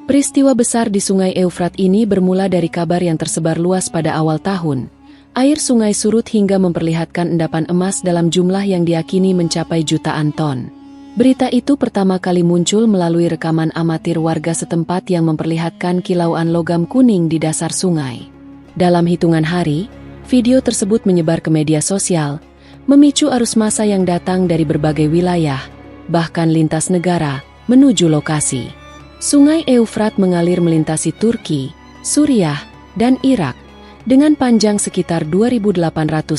Peristiwa besar di Sungai Eufrat ini bermula dari kabar yang tersebar luas pada awal tahun. Air sungai surut hingga memperlihatkan endapan emas dalam jumlah yang diyakini mencapai jutaan ton. Berita itu pertama kali muncul melalui rekaman amatir warga setempat yang memperlihatkan kilauan logam kuning di dasar sungai. Dalam hitungan hari, video tersebut menyebar ke media sosial, memicu arus massa yang datang dari berbagai wilayah, bahkan lintas negara, menuju lokasi. Sungai Eufrat mengalir melintasi Turki, Suriah, dan Irak, dengan panjang sekitar 2.800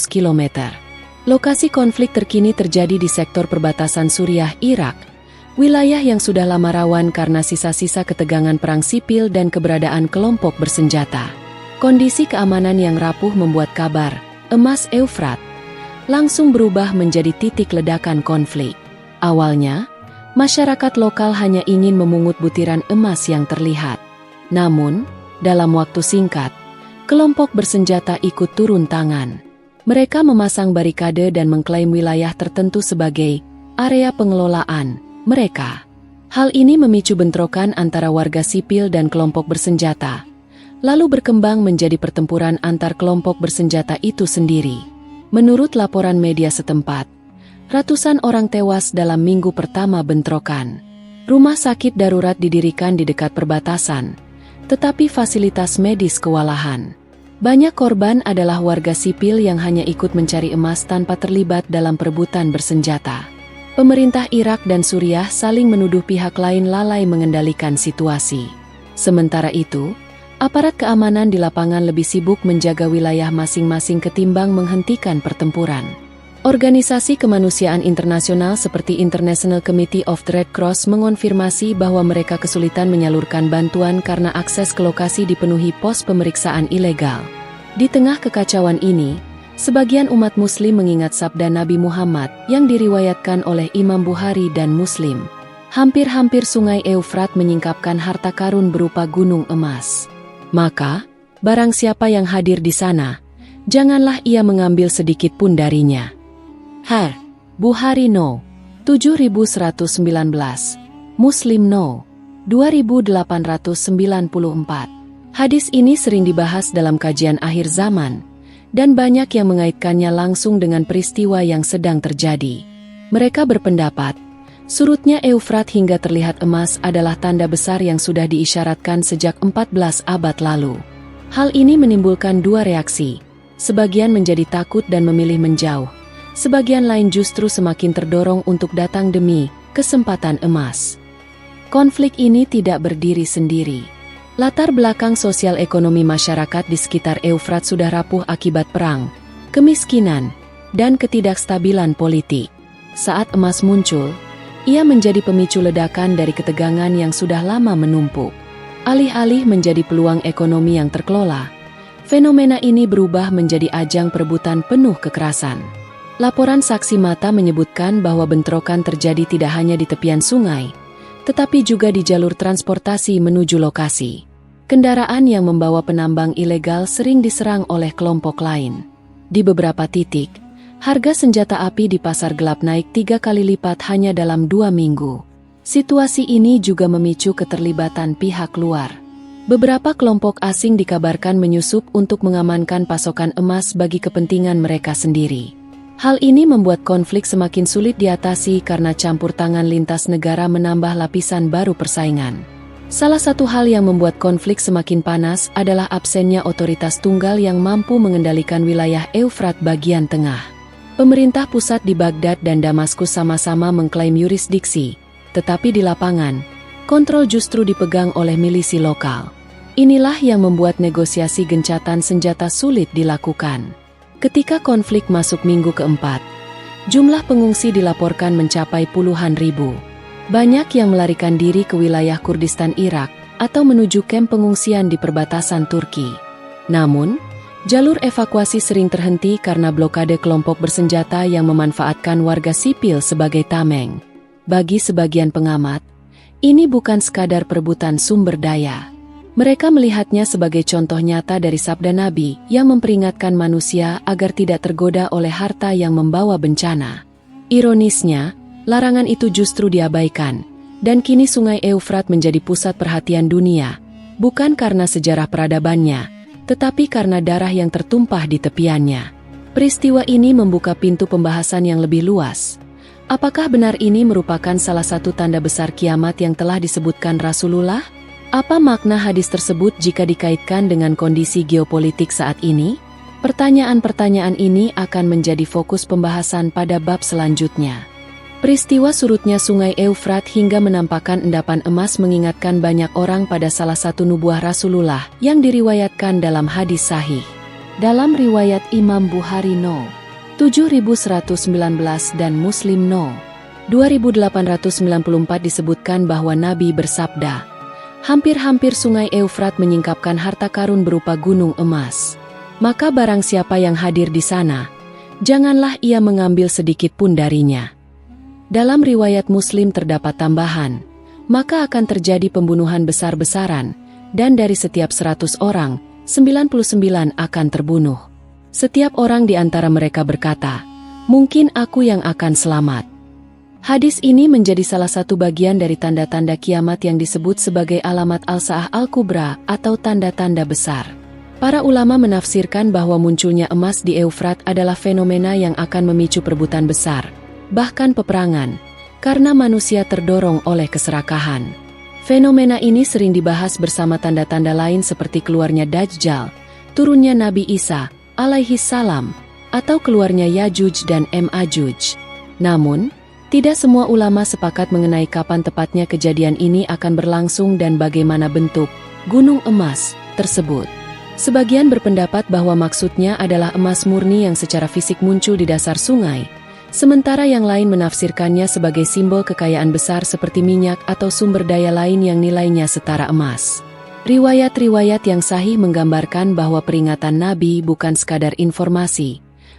km. Lokasi konflik terkini terjadi di sektor perbatasan Suriah-Irak, wilayah yang sudah lama rawan karena sisa-sisa ketegangan perang sipil dan keberadaan kelompok bersenjata. Kondisi keamanan yang rapuh membuat kabar emas Eufrat langsung berubah menjadi titik ledakan konflik. Awalnya, masyarakat lokal hanya ingin memungut butiran emas yang terlihat. Namun, dalam waktu singkat, kelompok bersenjata ikut turun tangan. Mereka memasang barikade dan mengklaim wilayah tertentu sebagai area pengelolaan mereka. Hal ini memicu bentrokan antara warga sipil dan kelompok bersenjata, lalu berkembang menjadi pertempuran antar kelompok bersenjata itu sendiri. Menurut laporan media setempat, ratusan orang tewas dalam minggu pertama bentrokan. Rumah sakit darurat didirikan di dekat perbatasan, tetapi fasilitas medis kewalahan. Banyak korban adalah warga sipil yang hanya ikut mencari emas tanpa terlibat dalam perebutan bersenjata. Pemerintah Irak dan Suriah saling menuduh pihak lain lalai mengendalikan situasi. Sementara itu, aparat keamanan di lapangan lebih sibuk menjaga wilayah masing-masing ketimbang menghentikan pertempuran. Organisasi kemanusiaan internasional seperti International Committee of the Red Cross mengonfirmasi bahwa mereka kesulitan menyalurkan bantuan karena akses ke lokasi dipenuhi pos pemeriksaan ilegal. Di tengah kekacauan ini, sebagian umat Muslim mengingat sabda Nabi Muhammad yang diriwayatkan oleh Imam Bukhari dan Muslim. Hampir-hampir Sungai Eufrat menyingkapkan harta karun berupa gunung emas. Maka, barang siapa yang hadir di sana, janganlah ia mengambil sedikit pun darinya. Bukhari No. 7119, Muslim No. 2894. Hadis ini sering dibahas dalam kajian akhir zaman, dan banyak yang mengaitkannya langsung dengan peristiwa yang sedang terjadi. Mereka berpendapat, surutnya Eufrat hingga terlihat emas adalah tanda besar yang sudah diisyaratkan sejak 14 abad lalu. Hal ini menimbulkan dua reaksi, sebagian menjadi takut dan memilih menjauh. Sebagian lain justru semakin terdorong untuk datang demi kesempatan emas. Konflik ini tidak berdiri sendiri. Latar belakang sosial ekonomi masyarakat di sekitar Eufrat sudah rapuh akibat perang, kemiskinan, dan ketidakstabilan politik. Saat emas muncul, ia menjadi pemicu ledakan dari ketegangan yang sudah lama menumpuk. Alih-alih menjadi peluang ekonomi yang terkelola, fenomena ini berubah menjadi ajang perebutan penuh kekerasan. Laporan saksi mata menyebutkan bahwa bentrokan terjadi tidak hanya di tepian sungai, tetapi juga di jalur transportasi menuju lokasi. Kendaraan yang membawa penambang ilegal sering diserang oleh kelompok lain. Di beberapa titik, harga senjata api di pasar gelap naik 3 kali lipat hanya dalam 2 minggu. Situasi ini juga memicu keterlibatan pihak luar. Beberapa kelompok asing dikabarkan menyusup untuk mengamankan pasokan emas bagi kepentingan mereka sendiri. Hal ini membuat konflik semakin sulit diatasi karena campur tangan lintas negara menambah lapisan baru persaingan. Salah satu hal yang membuat konflik semakin panas adalah absennya otoritas tunggal yang mampu mengendalikan wilayah Eufrat bagian tengah. Pemerintah pusat di Baghdad dan Damaskus sama-sama mengklaim yurisdiksi, tetapi di lapangan, kontrol justru dipegang oleh milisi lokal. Inilah yang membuat negosiasi gencatan senjata sulit dilakukan. Ketika konflik masuk minggu keempat, jumlah pengungsi dilaporkan mencapai puluhan ribu. Banyak yang melarikan diri ke wilayah Kurdistan Irak atau menuju kamp pengungsian di perbatasan Turki. Namun, jalur evakuasi sering terhenti karena blokade kelompok bersenjata yang memanfaatkan warga sipil sebagai tameng. Bagi sebagian pengamat, ini bukan sekadar perebutan sumber daya. Mereka melihatnya sebagai contoh nyata dari sabda Nabi yang memperingatkan manusia agar tidak tergoda oleh harta yang membawa bencana. Ironisnya, larangan itu justru diabaikan, Dan kini Sungai Eufrat menjadi pusat perhatian dunia, bukan karena sejarah peradabannya, tetapi karena darah yang tertumpah di tepiannya. Peristiwa ini membuka pintu pembahasan yang lebih luas. Apakah benar ini merupakan salah satu tanda besar kiamat yang telah disebutkan Rasulullah? Apa makna hadis tersebut jika dikaitkan dengan kondisi geopolitik saat ini? Pertanyaan-pertanyaan ini akan menjadi fokus pembahasan pada bab selanjutnya. Peristiwa surutnya Sungai Eufrat hingga menampakkan endapan emas mengingatkan banyak orang pada salah satu nubuah Rasulullah yang diriwayatkan dalam hadis sahih. Dalam riwayat Imam Bukhari No. 7119 dan Muslim No. 2894 disebutkan bahwa Nabi bersabda, "Hampir-hampir Sungai Eufrat menyingkapkan harta karun berupa gunung emas. Maka barang siapa yang hadir di sana, janganlah ia mengambil sedikit pun darinya." Dalam riwayat Muslim terdapat tambahan, maka akan terjadi pembunuhan besar-besaran, dan dari setiap 100 orang, 99 akan terbunuh. Setiap orang di antara mereka berkata, "Mungkin aku yang akan selamat." Hadis ini menjadi salah satu bagian dari tanda-tanda kiamat yang disebut sebagai alamat al-Sa'ah al-Kubra atau tanda-tanda besar. Para ulama menafsirkan bahwa munculnya emas di Eufrat adalah fenomena yang akan memicu perebutan besar, bahkan peperangan, karena manusia terdorong oleh keserakahan. Fenomena ini sering dibahas bersama tanda-tanda lain seperti keluarnya Dajjal, turunnya Nabi Isa, alaihi salam, atau keluarnya Yajuj dan Majuj. Namun, tidak semua ulama sepakat mengenai kapan tepatnya kejadian ini akan berlangsung dan bagaimana bentuk gunung emas tersebut. Sebagian berpendapat bahwa maksudnya adalah emas murni yang secara fisik muncul di dasar sungai, sementara yang lain menafsirkannya sebagai simbol kekayaan besar seperti minyak atau sumber daya lain yang nilainya setara emas. Riwayat-riwayat yang sahih menggambarkan bahwa peringatan Nabi bukan sekadar informasi,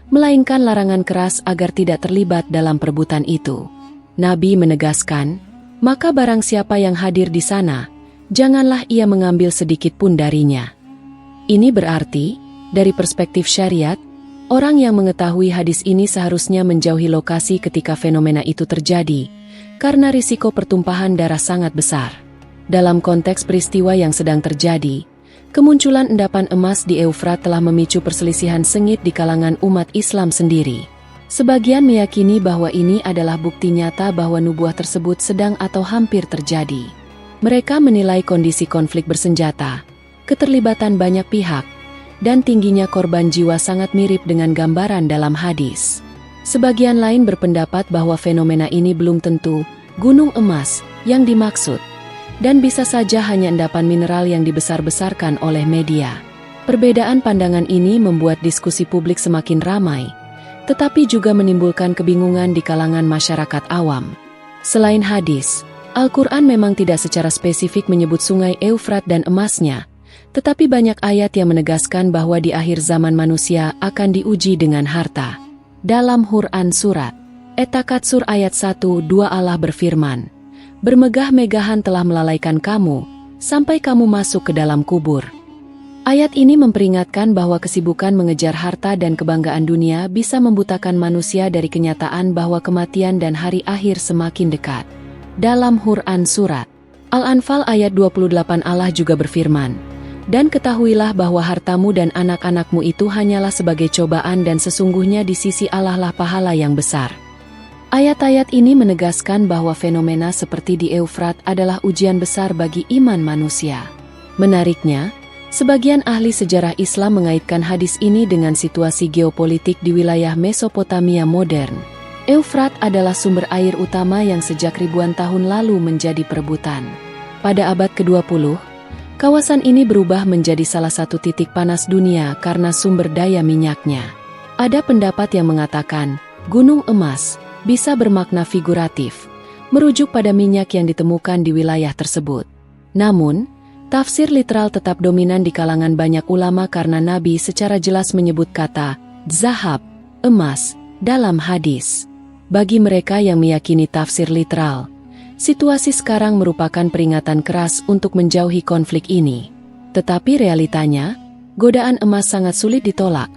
melainkan larangan keras agar tidak terlibat dalam perebutan itu. Nabi menegaskan, "Maka barang siapa yang hadir di sana, janganlah ia mengambil sedikit pun darinya." Ini berarti, dari perspektif syariat, orang yang mengetahui hadis ini seharusnya menjauhi lokasi ketika fenomena itu terjadi, karena risiko pertumpahan darah sangat besar. Dalam konteks peristiwa yang sedang terjadi, kemunculan endapan emas di Eufrat telah memicu perselisihan sengit di kalangan umat Islam sendiri. Sebagian meyakini bahwa ini adalah bukti nyata bahwa nubuah tersebut sedang atau hampir terjadi. Mereka menilai kondisi konflik bersenjata, keterlibatan banyak pihak, dan tingginya korban jiwa sangat mirip dengan gambaran dalam hadis. Sebagian lain berpendapat bahwa fenomena ini belum tentu gunung emas yang dimaksud, dan bisa saja hanya endapan mineral yang dibesar-besarkan oleh media. Perbedaan pandangan ini membuat diskusi publik semakin ramai, tetapi juga menimbulkan kebingungan di kalangan masyarakat awam. Selain hadis, Al-Quran memang tidak secara spesifik menyebut Sungai Eufrat dan emasnya, tetapi banyak ayat yang menegaskan bahwa di akhir zaman manusia akan diuji dengan harta. Dalam Quran Surat At-Takatsur ayat 1-2 Allah berfirman, "Bermegah-megahan telah melalaikan kamu, sampai kamu masuk ke dalam kubur." Ayat ini memperingatkan bahwa kesibukan mengejar harta dan kebanggaan dunia bisa membutakan manusia dari kenyataan bahwa kematian dan hari akhir semakin dekat. Dalam Quran Surat Al-Anfal ayat 28 Allah juga berfirman, "Dan ketahuilah bahwa hartamu dan anak-anakmu itu hanyalah sebagai cobaan dan sesungguhnya di sisi Allah lah pahala yang besar." Ayat-ayat ini menegaskan bahwa fenomena seperti di Eufrat adalah ujian besar bagi iman manusia. Menariknya, sebagian ahli sejarah Islam mengaitkan hadis ini dengan situasi geopolitik di wilayah Mesopotamia modern. Eufrat adalah sumber air utama yang sejak ribuan tahun lalu menjadi perebutan. Pada abad ke-20, kawasan ini berubah menjadi salah satu titik panas dunia karena sumber daya minyaknya. Ada pendapat yang mengatakan, gunung emas bisa bermakna figuratif, merujuk pada minyak yang ditemukan di wilayah tersebut. Namun, tafsir literal tetap dominan di kalangan banyak ulama karena Nabi secara jelas menyebut kata zahab, emas, dalam hadis. Bagi mereka yang meyakini tafsir literal, situasi sekarang merupakan peringatan keras untuk menjauhi konflik ini. Tetapi realitanya, godaan emas sangat sulit ditolak,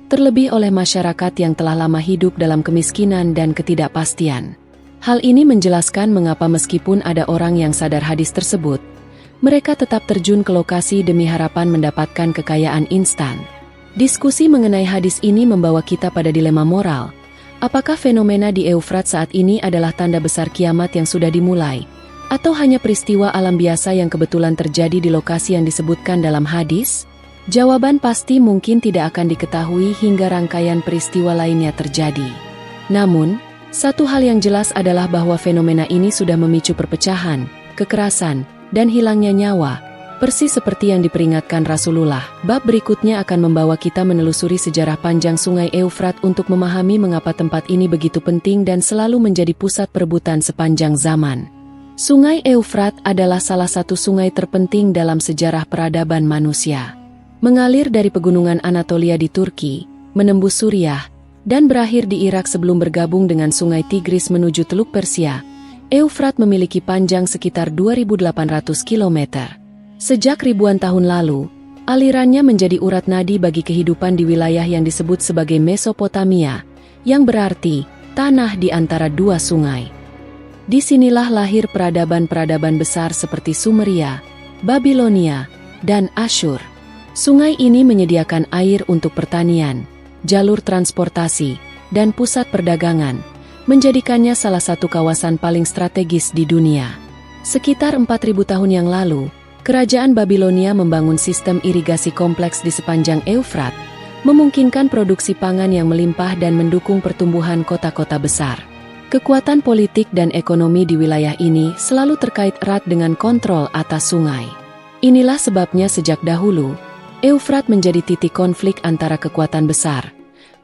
terlebih oleh masyarakat yang telah lama hidup dalam kemiskinan dan ketidakpastian. Hal ini menjelaskan mengapa meskipun ada orang yang sadar hadis tersebut, mereka tetap terjun ke lokasi demi harapan mendapatkan kekayaan instan. Diskusi mengenai hadis ini membawa kita pada dilema moral. Apakah fenomena di Eufrat saat ini adalah tanda besar kiamat yang sudah dimulai, atau hanya peristiwa alam biasa yang kebetulan terjadi di lokasi yang disebutkan dalam hadis? Jawaban pasti mungkin tidak akan diketahui hingga rangkaian peristiwa lainnya terjadi. Namun, satu hal yang jelas adalah bahwa fenomena ini sudah memicu perpecahan, kekerasan, dan hilangnya nyawa, persis seperti yang diperingatkan Rasulullah. Bab berikutnya akan membawa kita menelusuri sejarah panjang Sungai Eufrat untuk memahami mengapa tempat ini begitu penting dan selalu menjadi pusat perebutan sepanjang zaman. Sungai Eufrat adalah salah satu sungai terpenting dalam sejarah peradaban manusia. Mengalir dari pegunungan Anatolia di Turki, menembus Suriah, dan berakhir di Irak sebelum bergabung dengan Sungai Tigris menuju Teluk Persia, Eufrat memiliki panjang sekitar 2.800 km. Sejak ribuan tahun lalu, alirannya menjadi urat nadi bagi kehidupan di wilayah yang disebut sebagai Mesopotamia, yang berarti tanah di antara dua sungai. Disinilah lahir peradaban-peradaban besar seperti Sumeria, Babilonia, dan Asyur. Sungai ini menyediakan air untuk pertanian, jalur transportasi, dan pusat perdagangan, menjadikannya salah satu kawasan paling strategis di dunia. Sekitar 4.000 tahun yang lalu, Kerajaan Babilonia membangun sistem irigasi kompleks di sepanjang Eufrat, memungkinkan produksi pangan yang melimpah dan mendukung pertumbuhan kota-kota besar. Kekuatan politik dan ekonomi di wilayah ini selalu terkait erat dengan kontrol atas sungai. Inilah sebabnya sejak dahulu, Eufrat menjadi titik konflik antara kekuatan besar,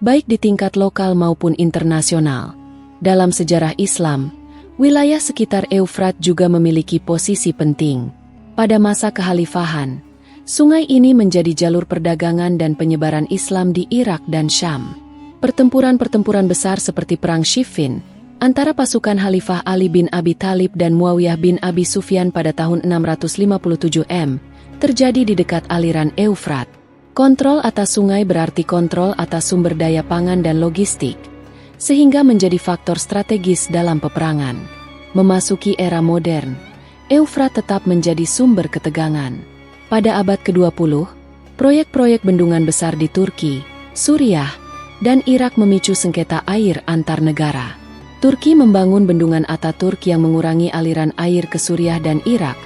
baik di tingkat lokal maupun internasional. Dalam sejarah Islam, wilayah sekitar Eufrat juga memiliki posisi penting. Pada masa kekhalifahan, sungai ini menjadi jalur perdagangan dan penyebaran Islam di Irak dan Syam. Pertempuran-pertempuran besar seperti Perang Siffin antara pasukan Khalifah Ali bin Abi Thalib dan Muawiyah bin Abi Sufyan pada tahun 657 M terjadi di dekat aliran Eufrat. Kontrol atas sungai berarti kontrol atas sumber daya pangan dan logistik, sehingga menjadi faktor strategis dalam peperangan. Memasuki era modern, Eufrat tetap menjadi sumber ketegangan. Pada abad ke-20, proyek-proyek bendungan besar di Turki, Suriah, dan Irak memicu sengketa air antar negara. Turki membangun bendungan Ataturk yang mengurangi aliran air ke Suriah dan Irak,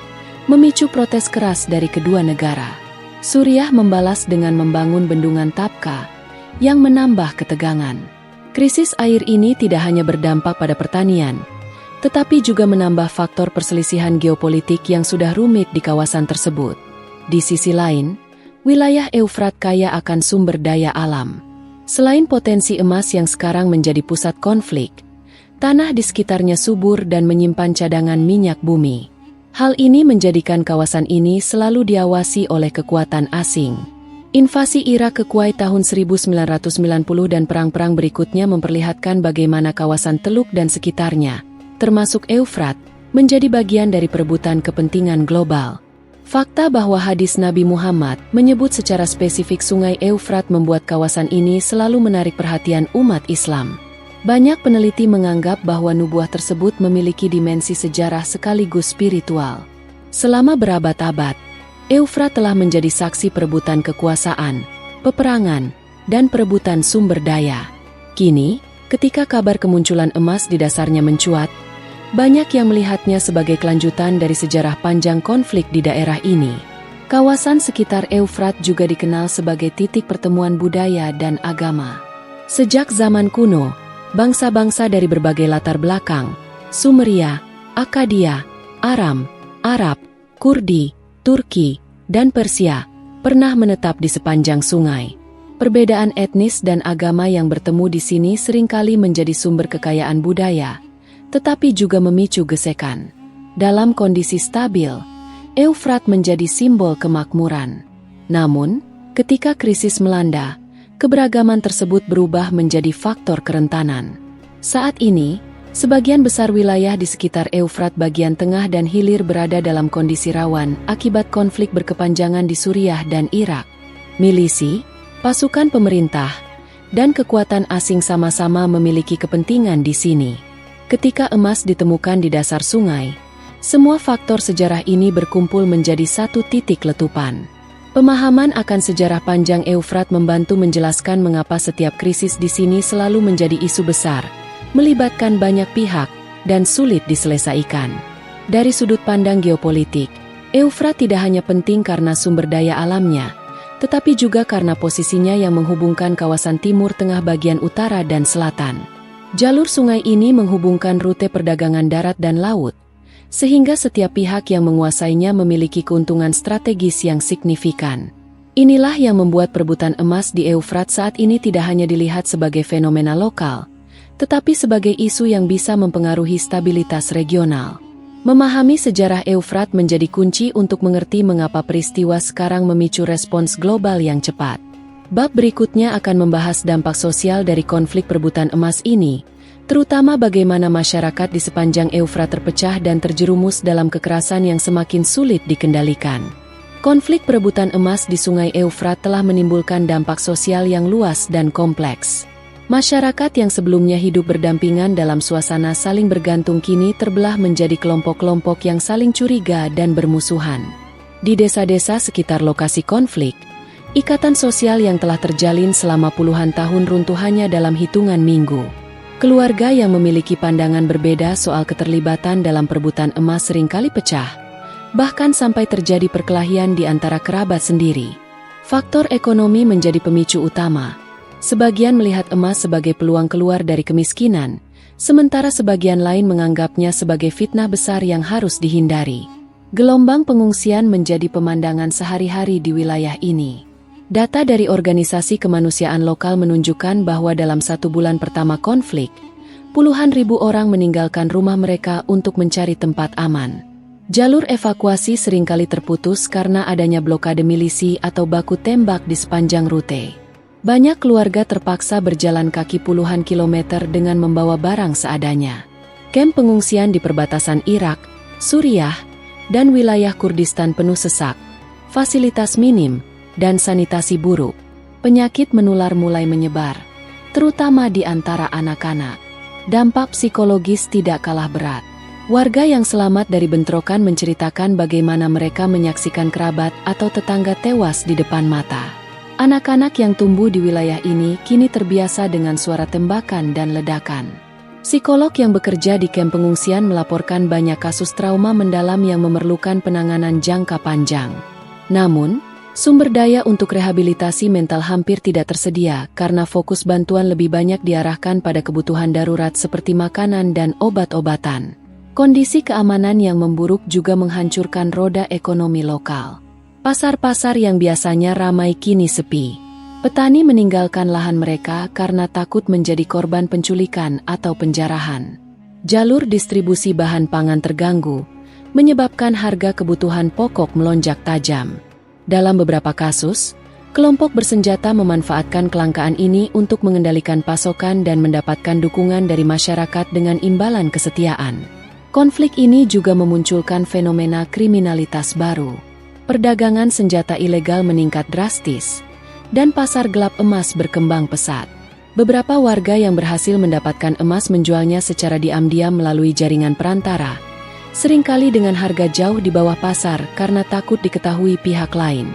memicu protes keras dari kedua negara. Suriah membalas dengan membangun bendungan Tapka, yang menambah ketegangan. Krisis air ini tidak hanya berdampak pada pertanian, tetapi juga menambah faktor perselisihan geopolitik yang sudah rumit di kawasan tersebut. Di sisi lain, wilayah Eufrat kaya akan sumber daya alam. Selain potensi emas yang sekarang menjadi pusat konflik, tanah di sekitarnya subur dan menyimpan cadangan minyak bumi. Hal ini menjadikan kawasan ini selalu diawasi oleh kekuatan asing. Invasi Irak ke Kuwait tahun 1990 dan perang-perang berikutnya memperlihatkan bagaimana kawasan Teluk dan sekitarnya, termasuk Eufrat, menjadi bagian dari perebutan kepentingan global. Fakta bahwa hadis Nabi Muhammad menyebut secara spesifik sungai Eufrat membuat kawasan ini selalu menarik perhatian umat Islam. Banyak peneliti menganggap bahwa nubuah tersebut memiliki dimensi sejarah sekaligus spiritual. Selama berabad-abad, Eufrat telah menjadi saksi perebutan kekuasaan, peperangan, dan perebutan sumber daya. Kini, ketika kabar kemunculan emas di dasarnya mencuat, banyak yang melihatnya sebagai kelanjutan dari sejarah panjang konflik di daerah ini. Kawasan sekitar Eufrat juga dikenal sebagai titik pertemuan budaya dan agama. Sejak zaman kuno, bangsa-bangsa dari berbagai latar belakang, Sumeria, Akkadia, Aram, Arab, Kurdi, Turki, dan Persia, pernah menetap di sepanjang sungai. Perbedaan etnis dan agama yang bertemu di sini seringkali menjadi sumber kekayaan budaya, tetapi juga memicu gesekan. Dalam kondisi stabil, Eufrat menjadi simbol kemakmuran. Namun, ketika krisis melanda, keberagaman tersebut berubah menjadi faktor kerentanan. Saat ini, sebagian besar wilayah di sekitar Eufrat bagian tengah dan hilir berada dalam kondisi rawan akibat konflik berkepanjangan di Suriah dan Irak. Milisi, pasukan pemerintah, dan kekuatan asing sama-sama memiliki kepentingan di sini. Ketika emas ditemukan di dasar sungai, semua faktor sejarah ini berkumpul menjadi satu titik letupan. Pemahaman akan sejarah panjang Eufrat membantu menjelaskan mengapa setiap krisis di sini selalu menjadi isu besar, melibatkan banyak pihak, dan sulit diselesaikan. Dari sudut pandang geopolitik, Eufrat tidak hanya penting karena sumber daya alamnya, tetapi juga karena posisinya yang menghubungkan kawasan timur tengah bagian utara dan selatan. Jalur sungai ini menghubungkan rute perdagangan darat dan laut, sehingga setiap pihak yang menguasainya memiliki keuntungan strategis yang signifikan. Inilah yang membuat perebutan emas di Eufrat saat ini tidak hanya dilihat sebagai fenomena lokal, tetapi sebagai isu yang bisa mempengaruhi stabilitas regional. Memahami sejarah Eufrat menjadi kunci untuk mengerti mengapa peristiwa sekarang memicu respons global yang cepat. Bab berikutnya akan membahas dampak sosial dari konflik perebutan emas ini, terutama bagaimana masyarakat di sepanjang Eufrat terpecah dan terjerumus dalam kekerasan yang semakin sulit dikendalikan. Konflik perebutan emas di Sungai Eufrat telah menimbulkan dampak sosial yang luas dan kompleks. Masyarakat yang sebelumnya hidup berdampingan dalam suasana saling bergantung kini terbelah menjadi kelompok-kelompok yang saling curiga dan bermusuhan. Di desa-desa sekitar lokasi konflik, ikatan sosial yang telah terjalin selama puluhan tahun runtuh hanya dalam hitungan minggu. Keluarga yang memiliki pandangan berbeda soal keterlibatan dalam perebutan emas seringkali pecah, bahkan sampai terjadi perkelahian di antara kerabat sendiri. Faktor ekonomi menjadi pemicu utama. Sebagian melihat emas sebagai peluang keluar dari kemiskinan, sementara sebagian lain menganggapnya sebagai fitnah besar yang harus dihindari. Gelombang pengungsian menjadi pemandangan sehari-hari di wilayah ini. Data dari organisasi kemanusiaan lokal menunjukkan bahwa dalam 1 bulan pertama konflik, puluhan ribu orang meninggalkan rumah mereka untuk mencari tempat aman. Jalur evakuasi seringkali terputus karena adanya blokade milisi atau baku tembak di sepanjang rute. Banyak keluarga terpaksa berjalan kaki puluhan kilometer dengan membawa barang seadanya. Kamp pengungsian di perbatasan Irak, Suriah, dan wilayah Kurdistan penuh sesak, fasilitas minim, dan sanitasi buruk. Penyakit menular mulai menyebar, terutama di antara anak-anak. Dampak psikologis tidak kalah berat. Warga yang selamat dari bentrokan menceritakan bagaimana mereka menyaksikan kerabat atau tetangga tewas di depan mata. Anak-anak yang tumbuh di wilayah ini kini terbiasa dengan suara tembakan dan ledakan. Psikolog yang bekerja di kamp pengungsian melaporkan banyak kasus trauma mendalam yang memerlukan penanganan jangka panjang. Namun, sumber daya untuk rehabilitasi mental hampir tidak tersedia karena fokus bantuan lebih banyak diarahkan pada kebutuhan darurat seperti makanan dan obat-obatan. Kondisi keamanan yang memburuk juga menghancurkan roda ekonomi lokal. Pasar-pasar yang biasanya ramai kini sepi. Petani meninggalkan lahan mereka karena takut menjadi korban penculikan atau penjarahan. Jalur distribusi bahan pangan terganggu, menyebabkan harga kebutuhan pokok melonjak tajam. Dalam beberapa kasus, kelompok bersenjata memanfaatkan kelangkaan ini untuk mengendalikan pasokan dan mendapatkan dukungan dari masyarakat dengan imbalan kesetiaan. Konflik ini juga memunculkan fenomena kriminalitas baru. Perdagangan senjata ilegal meningkat drastis, dan pasar gelap emas berkembang pesat. Beberapa warga yang berhasil mendapatkan emas menjualnya secara diam-diam melalui jaringan perantara, seringkali dengan harga jauh di bawah pasar karena takut diketahui pihak lain.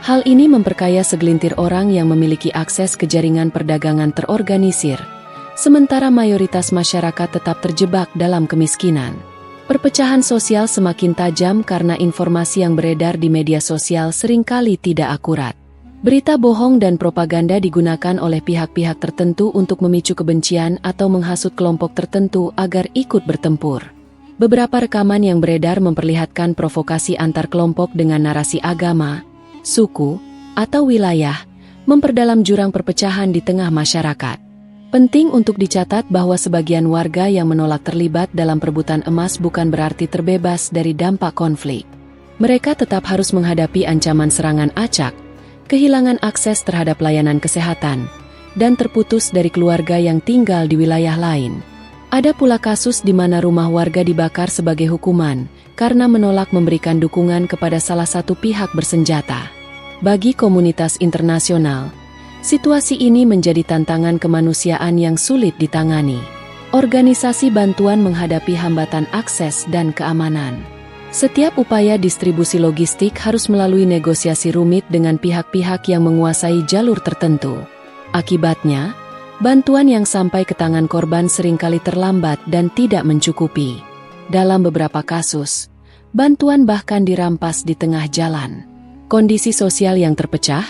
Hal ini memperkaya segelintir orang yang memiliki akses ke jaringan perdagangan terorganisir, sementara mayoritas masyarakat tetap terjebak dalam kemiskinan. Perpecahan sosial semakin tajam karena informasi yang beredar di media sosial seringkali tidak akurat. Berita bohong dan propaganda digunakan oleh pihak-pihak tertentu untuk memicu kebencian atau menghasut kelompok tertentu agar ikut bertempur. Beberapa rekaman yang beredar memperlihatkan provokasi antar kelompok dengan narasi agama, suku, atau wilayah, memperdalam jurang perpecahan di tengah masyarakat. Penting untuk dicatat bahwa sebagian warga yang menolak terlibat dalam perebutan emas bukan berarti terbebas dari dampak konflik. Mereka tetap harus menghadapi ancaman serangan acak, kehilangan akses terhadap layanan kesehatan, dan terputus dari keluarga yang tinggal di wilayah lain. Ada pula kasus di mana rumah warga dibakar sebagai hukuman karena menolak memberikan dukungan kepada salah satu pihak bersenjata. Bagi komunitas internasional, situasi ini menjadi tantangan kemanusiaan yang sulit ditangani. Organisasi bantuan menghadapi hambatan akses dan keamanan. Setiap upaya distribusi logistik harus melalui negosiasi rumit dengan pihak-pihak yang menguasai jalur tertentu. Akibatnya, bantuan yang sampai ke tangan korban seringkali terlambat dan tidak mencukupi. Dalam beberapa kasus, bantuan bahkan dirampas di tengah jalan. Kondisi sosial yang terpecah,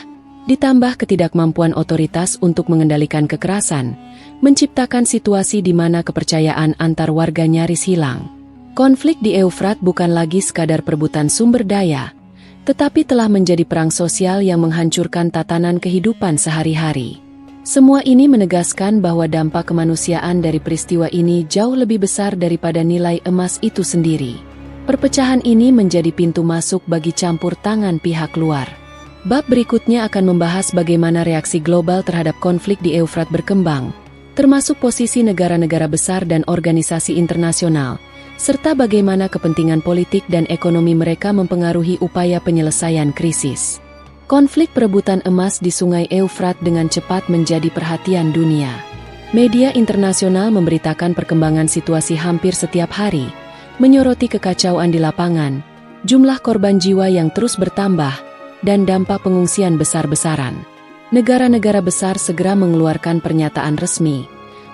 ditambah ketidakmampuan otoritas untuk mengendalikan kekerasan, menciptakan situasi di mana kepercayaan antar warga nyaris hilang. Konflik di Eufrat bukan lagi sekadar perebutan sumber daya, tetapi telah menjadi perang sosial yang menghancurkan tatanan kehidupan sehari-hari. Semua ini menegaskan bahwa dampak kemanusiaan dari peristiwa ini jauh lebih besar daripada nilai emas itu sendiri. Perpecahan ini menjadi pintu masuk bagi campur tangan pihak luar. Bab berikutnya akan membahas bagaimana reaksi global terhadap konflik di Eufrat berkembang, termasuk posisi negara-negara besar dan organisasi internasional, serta bagaimana kepentingan politik dan ekonomi mereka mempengaruhi upaya penyelesaian krisis. Konflik perebutan emas di Sungai Eufrat dengan cepat menjadi perhatian dunia. Media internasional memberitakan perkembangan situasi hampir setiap hari, menyoroti kekacauan di lapangan, jumlah korban jiwa yang terus bertambah, dan dampak pengungsian besar-besaran. Negara-negara besar segera mengeluarkan pernyataan resmi,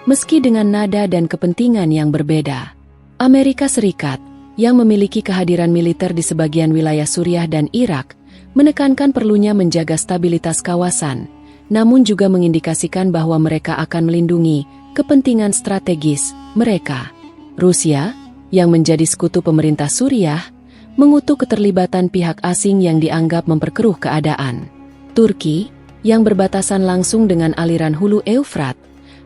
meski dengan nada dan kepentingan yang berbeda. Amerika Serikat, yang memiliki kehadiran militer di sebagian wilayah Suriah dan Irak, menekankan perlunya menjaga stabilitas kawasan, namun juga mengindikasikan bahwa mereka akan melindungi kepentingan strategis mereka. Rusia, yang menjadi sekutu pemerintah Suriah, mengutuk keterlibatan pihak asing yang dianggap memperkeruh keadaan. Turki, yang berbatasan langsung dengan aliran hulu Eufrat,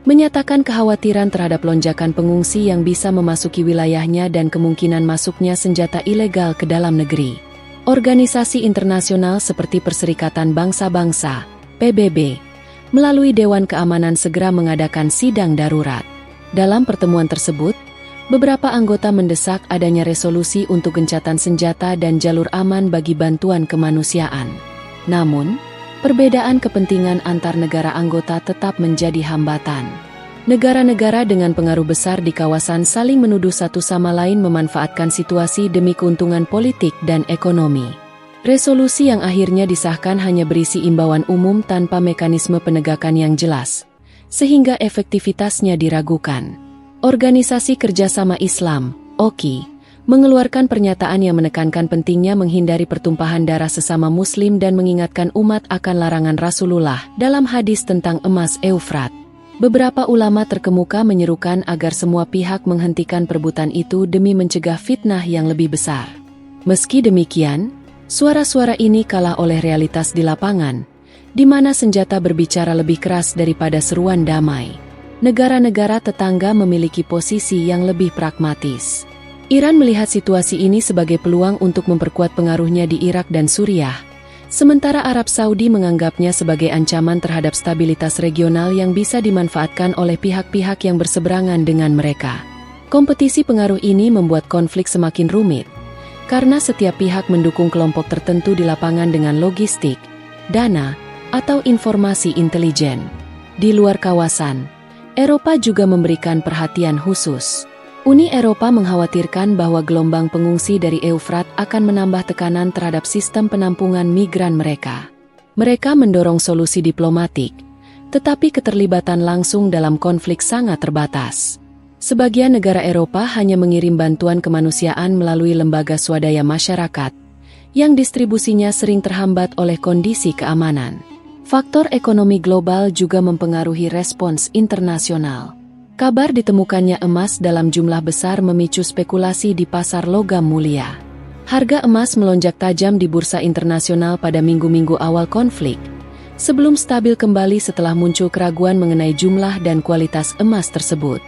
menyatakan kekhawatiran terhadap lonjakan pengungsi yang bisa memasuki wilayahnya dan kemungkinan masuknya senjata ilegal ke dalam negeri. Organisasi internasional seperti Perserikatan Bangsa-Bangsa, PBB, melalui Dewan Keamanan segera mengadakan sidang darurat. Dalam pertemuan tersebut, beberapa anggota mendesak adanya resolusi untuk gencatan senjata dan jalur aman bagi bantuan kemanusiaan. Namun, perbedaan kepentingan antar negara anggota tetap menjadi hambatan. Negara-negara dengan pengaruh besar di kawasan saling menuduh satu sama lain memanfaatkan situasi demi keuntungan politik dan ekonomi. Resolusi yang akhirnya disahkan hanya berisi imbauan umum tanpa mekanisme penegakan yang jelas, sehingga efektivitasnya diragukan. Organisasi Kerjasama Islam, OKI, mengeluarkan pernyataan yang menekankan pentingnya menghindari pertumpahan darah sesama Muslim dan mengingatkan umat akan larangan Rasulullah dalam hadis tentang emas Eufrat. Beberapa ulama terkemuka menyerukan agar semua pihak menghentikan perebutan itu demi mencegah fitnah yang lebih besar. Meski demikian, suara-suara ini kalah oleh realitas di lapangan, di mana senjata berbicara lebih keras daripada seruan damai. Negara-negara tetangga memiliki posisi yang lebih pragmatis. Iran melihat situasi ini sebagai peluang untuk memperkuat pengaruhnya di Irak dan Suriah, sementara Arab Saudi menganggapnya sebagai ancaman terhadap stabilitas regional yang bisa dimanfaatkan oleh pihak-pihak yang berseberangan dengan mereka. Kompetisi pengaruh ini membuat konflik semakin rumit, karena setiap pihak mendukung kelompok tertentu di lapangan dengan logistik, dana, atau informasi intelijen. Di luar kawasan, Eropa juga memberikan perhatian khusus. Uni Eropa mengkhawatirkan bahwa gelombang pengungsi dari Eufrat akan menambah tekanan terhadap sistem penampungan migran mereka. Mereka mendorong solusi diplomatik, tetapi keterlibatan langsung dalam konflik sangat terbatas. Sebagian negara Eropa hanya mengirim bantuan kemanusiaan melalui lembaga swadaya masyarakat, yang distribusinya sering terhambat oleh kondisi keamanan. Faktor ekonomi global juga mempengaruhi respons internasional. Kabar ditemukannya emas dalam jumlah besar memicu spekulasi di pasar logam mulia. Harga emas melonjak tajam di bursa internasional pada minggu-minggu awal konflik, sebelum stabil kembali setelah muncul keraguan mengenai jumlah dan kualitas emas tersebut.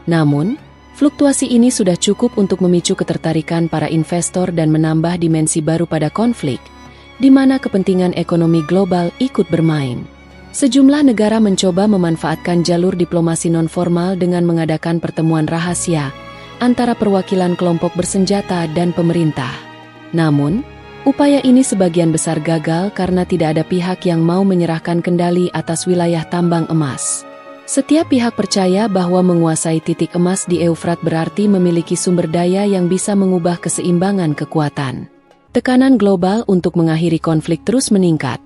Namun, fluktuasi ini sudah cukup untuk memicu ketertarikan para investor dan menambah dimensi baru pada konflik, di mana kepentingan ekonomi global ikut bermain. Sejumlah negara mencoba memanfaatkan jalur diplomasi nonformal dengan mengadakan pertemuan rahasia antara perwakilan kelompok bersenjata dan pemerintah. Namun, upaya ini sebagian besar gagal karena tidak ada pihak yang mau menyerahkan kendali atas wilayah tambang emas. Setiap pihak percaya bahwa menguasai titik emas di Eufrat berarti memiliki sumber daya yang bisa mengubah keseimbangan kekuatan. Tekanan global untuk mengakhiri konflik terus meningkat.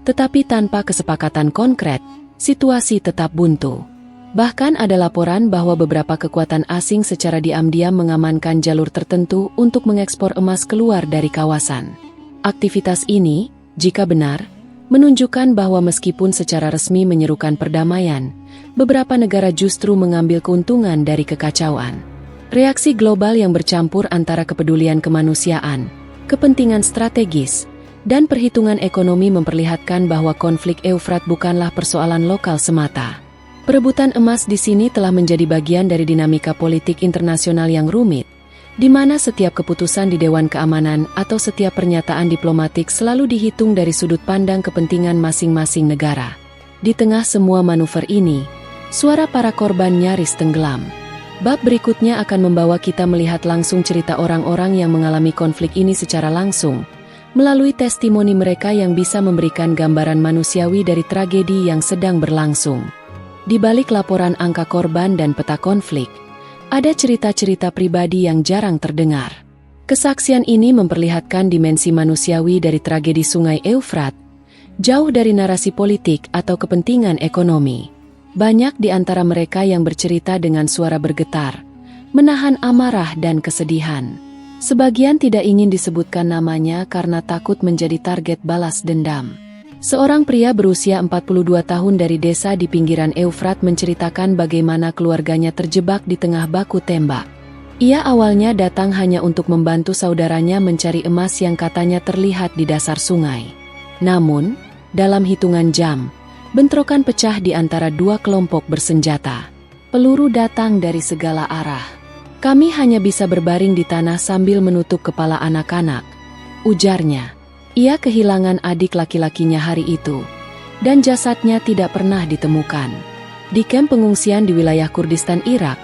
Tetapi tanpa kesepakatan konkret, situasi tetap buntu. Bahkan ada laporan bahwa beberapa kekuatan asing secara diam-diam mengamankan jalur tertentu untuk mengekspor emas keluar dari kawasan. Aktivitas ini, jika benar, menunjukkan bahwa meskipun secara resmi menyerukan perdamaian, beberapa negara justru mengambil keuntungan dari kekacauan. Reaksi global yang bercampur antara kepedulian kemanusiaan, kepentingan strategis, dan perhitungan ekonomi memperlihatkan bahwa konflik Eufrat bukanlah persoalan lokal semata. Perebutan emas di sini telah menjadi bagian dari dinamika politik internasional yang rumit, di mana setiap keputusan di Dewan Keamanan atau setiap pernyataan diplomatik selalu dihitung dari sudut pandang kepentingan masing-masing negara. Di tengah semua manuver ini, suara para korban nyaris tenggelam. Bab berikutnya akan membawa kita melihat langsung cerita orang-orang yang mengalami konflik ini secara langsung, melalui testimoni mereka yang bisa memberikan gambaran manusiawi dari tragedi yang sedang berlangsung. Di balik laporan angka korban dan peta konflik, ada cerita-cerita pribadi yang jarang terdengar. Kesaksian ini memperlihatkan dimensi manusiawi dari tragedi Sungai Eufrat, jauh dari narasi politik atau kepentingan ekonomi. Banyak di antara mereka yang bercerita dengan suara bergetar, menahan amarah dan kesedihan. Sebagian tidak ingin disebutkan namanya karena takut menjadi target balas dendam. Seorang pria berusia 42 tahun dari desa di pinggiran Eufrat menceritakan bagaimana keluarganya terjebak di tengah baku tembak. Ia awalnya datang hanya untuk membantu saudaranya mencari emas yang katanya terlihat di dasar sungai. Namun, dalam hitungan jam, bentrokan pecah di antara dua kelompok bersenjata. Peluru datang dari segala arah. Kami hanya bisa berbaring di tanah sambil menutup kepala anak-anak, ujarnya. Ia kehilangan adik laki-lakinya hari itu, dan jasadnya tidak pernah ditemukan. Di kamp pengungsian di wilayah Kurdistan, Irak,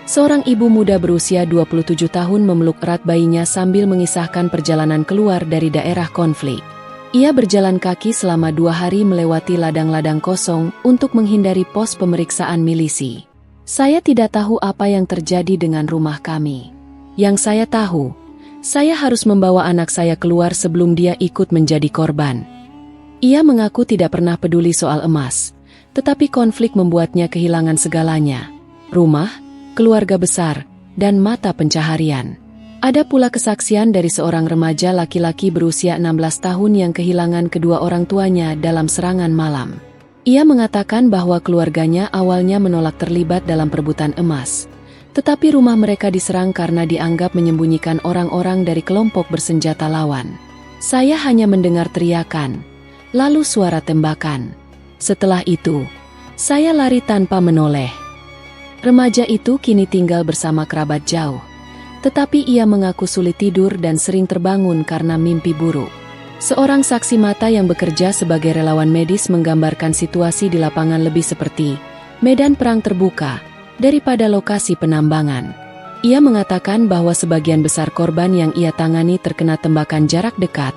seorang ibu muda berusia 27 tahun memeluk erat bayinya sambil mengisahkan perjalanan keluar dari daerah konflik. Ia berjalan kaki selama 2 hari melewati ladang-ladang kosong untuk menghindari pos pemeriksaan milisi. Saya tidak tahu apa yang terjadi dengan rumah kami. Yang saya tahu, saya harus membawa anak saya keluar sebelum dia ikut menjadi korban. Ia mengaku tidak pernah peduli soal emas, tetapi konflik membuatnya kehilangan segalanya. Rumah, keluarga besar, dan mata pencaharian. Ada pula kesaksian dari seorang remaja laki-laki berusia 16 tahun yang kehilangan kedua orang tuanya dalam serangan malam. Ia mengatakan bahwa keluarganya awalnya menolak terlibat dalam perebutan emas. Tetapi rumah mereka diserang karena dianggap menyembunyikan orang-orang dari kelompok bersenjata lawan. Saya hanya mendengar teriakan, lalu suara tembakan. Setelah itu, saya lari tanpa menoleh. Remaja itu kini tinggal bersama kerabat jauh. Tetapi ia mengaku sulit tidur dan sering terbangun karena mimpi buruk. Seorang saksi mata yang bekerja sebagai relawan medis menggambarkan situasi di lapangan lebih seperti medan perang terbuka daripada lokasi penambangan. Ia mengatakan bahwa sebagian besar korban yang ia tangani terkena tembakan jarak dekat,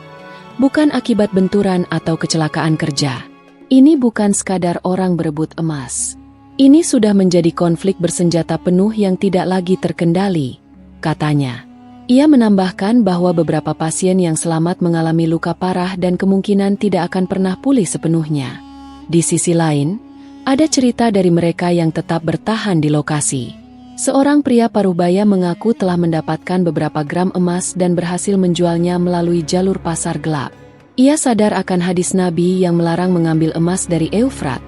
bukan akibat benturan atau kecelakaan kerja. Ini bukan sekadar orang berebut emas. Ini sudah menjadi konflik bersenjata penuh yang tidak lagi terkendali, katanya. Ia menambahkan bahwa beberapa pasien yang selamat mengalami luka parah dan kemungkinan tidak akan pernah pulih sepenuhnya. Di sisi lain, ada cerita dari mereka yang tetap bertahan di lokasi. Seorang pria Parubaya mengaku telah mendapatkan beberapa gram emas dan berhasil menjualnya melalui jalur pasar gelap. Ia sadar akan hadis Nabi yang melarang mengambil emas dari Eufrat,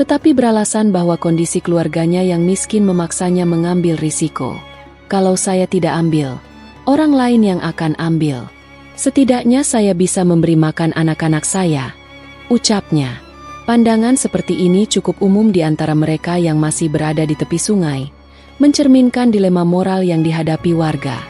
tetapi beralasan bahwa kondisi keluarganya yang miskin memaksanya mengambil risiko. Kalau saya tidak ambil, orang lain yang akan ambil. Setidaknya saya bisa memberi makan anak-anak saya, ucapnya. Pandangan seperti ini cukup umum di antara mereka yang masih berada di tepi sungai, mencerminkan dilema moral yang dihadapi warga.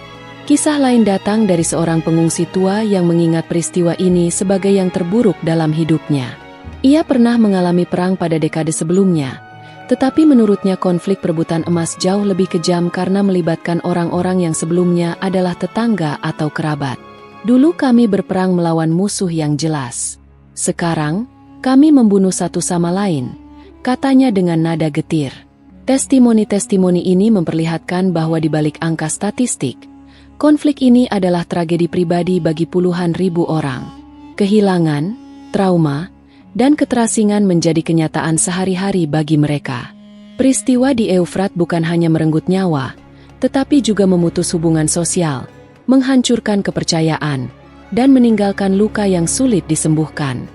Kisah lain datang dari seorang pengungsi tua yang mengingat peristiwa ini sebagai yang terburuk dalam hidupnya. Ia pernah mengalami perang pada dekade sebelumnya, tetapi menurutnya konflik perebutan emas jauh lebih kejam karena melibatkan orang-orang yang sebelumnya adalah tetangga atau kerabat. Dulu kami berperang melawan musuh yang jelas. Sekarang, kami membunuh satu sama lain, katanya dengan nada getir. Testimoni-testimoni ini memperlihatkan bahwa di balik angka statistik, konflik ini adalah tragedi pribadi bagi puluhan ribu orang. Kehilangan, trauma, dan keterasingan menjadi kenyataan sehari-hari bagi mereka. Peristiwa di Eufrat bukan hanya merenggut nyawa, tetapi juga memutus hubungan sosial, menghancurkan kepercayaan, dan meninggalkan luka yang sulit disembuhkan.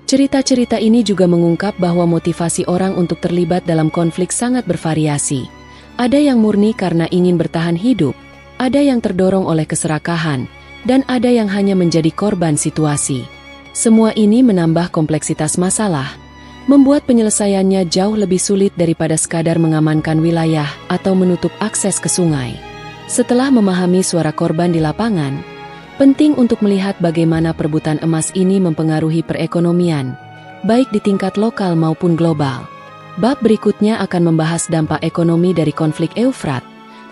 Cerita-cerita ini juga mengungkap bahwa motivasi orang untuk terlibat dalam konflik sangat bervariasi. Ada yang murni karena ingin bertahan hidup, ada yang terdorong oleh keserakahan, dan ada yang hanya menjadi korban situasi. Semua ini menambah kompleksitas masalah, membuat penyelesaiannya jauh lebih sulit daripada sekadar mengamankan wilayah atau menutup akses ke sungai. Setelah memahami suara korban di lapangan, penting untuk melihat bagaimana perebutan emas ini mempengaruhi perekonomian, baik di tingkat lokal maupun global. Bab berikutnya akan membahas dampak ekonomi dari konflik Eufrat,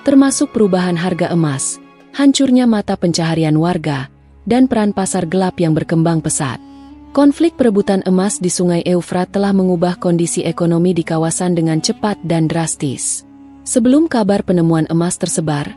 termasuk perubahan harga emas, hancurnya mata pencaharian warga, dan peran pasar gelap yang berkembang pesat. Konflik perebutan emas di Sungai Eufrat telah mengubah kondisi ekonomi di kawasan dengan cepat dan drastis. Sebelum kabar penemuan emas tersebar,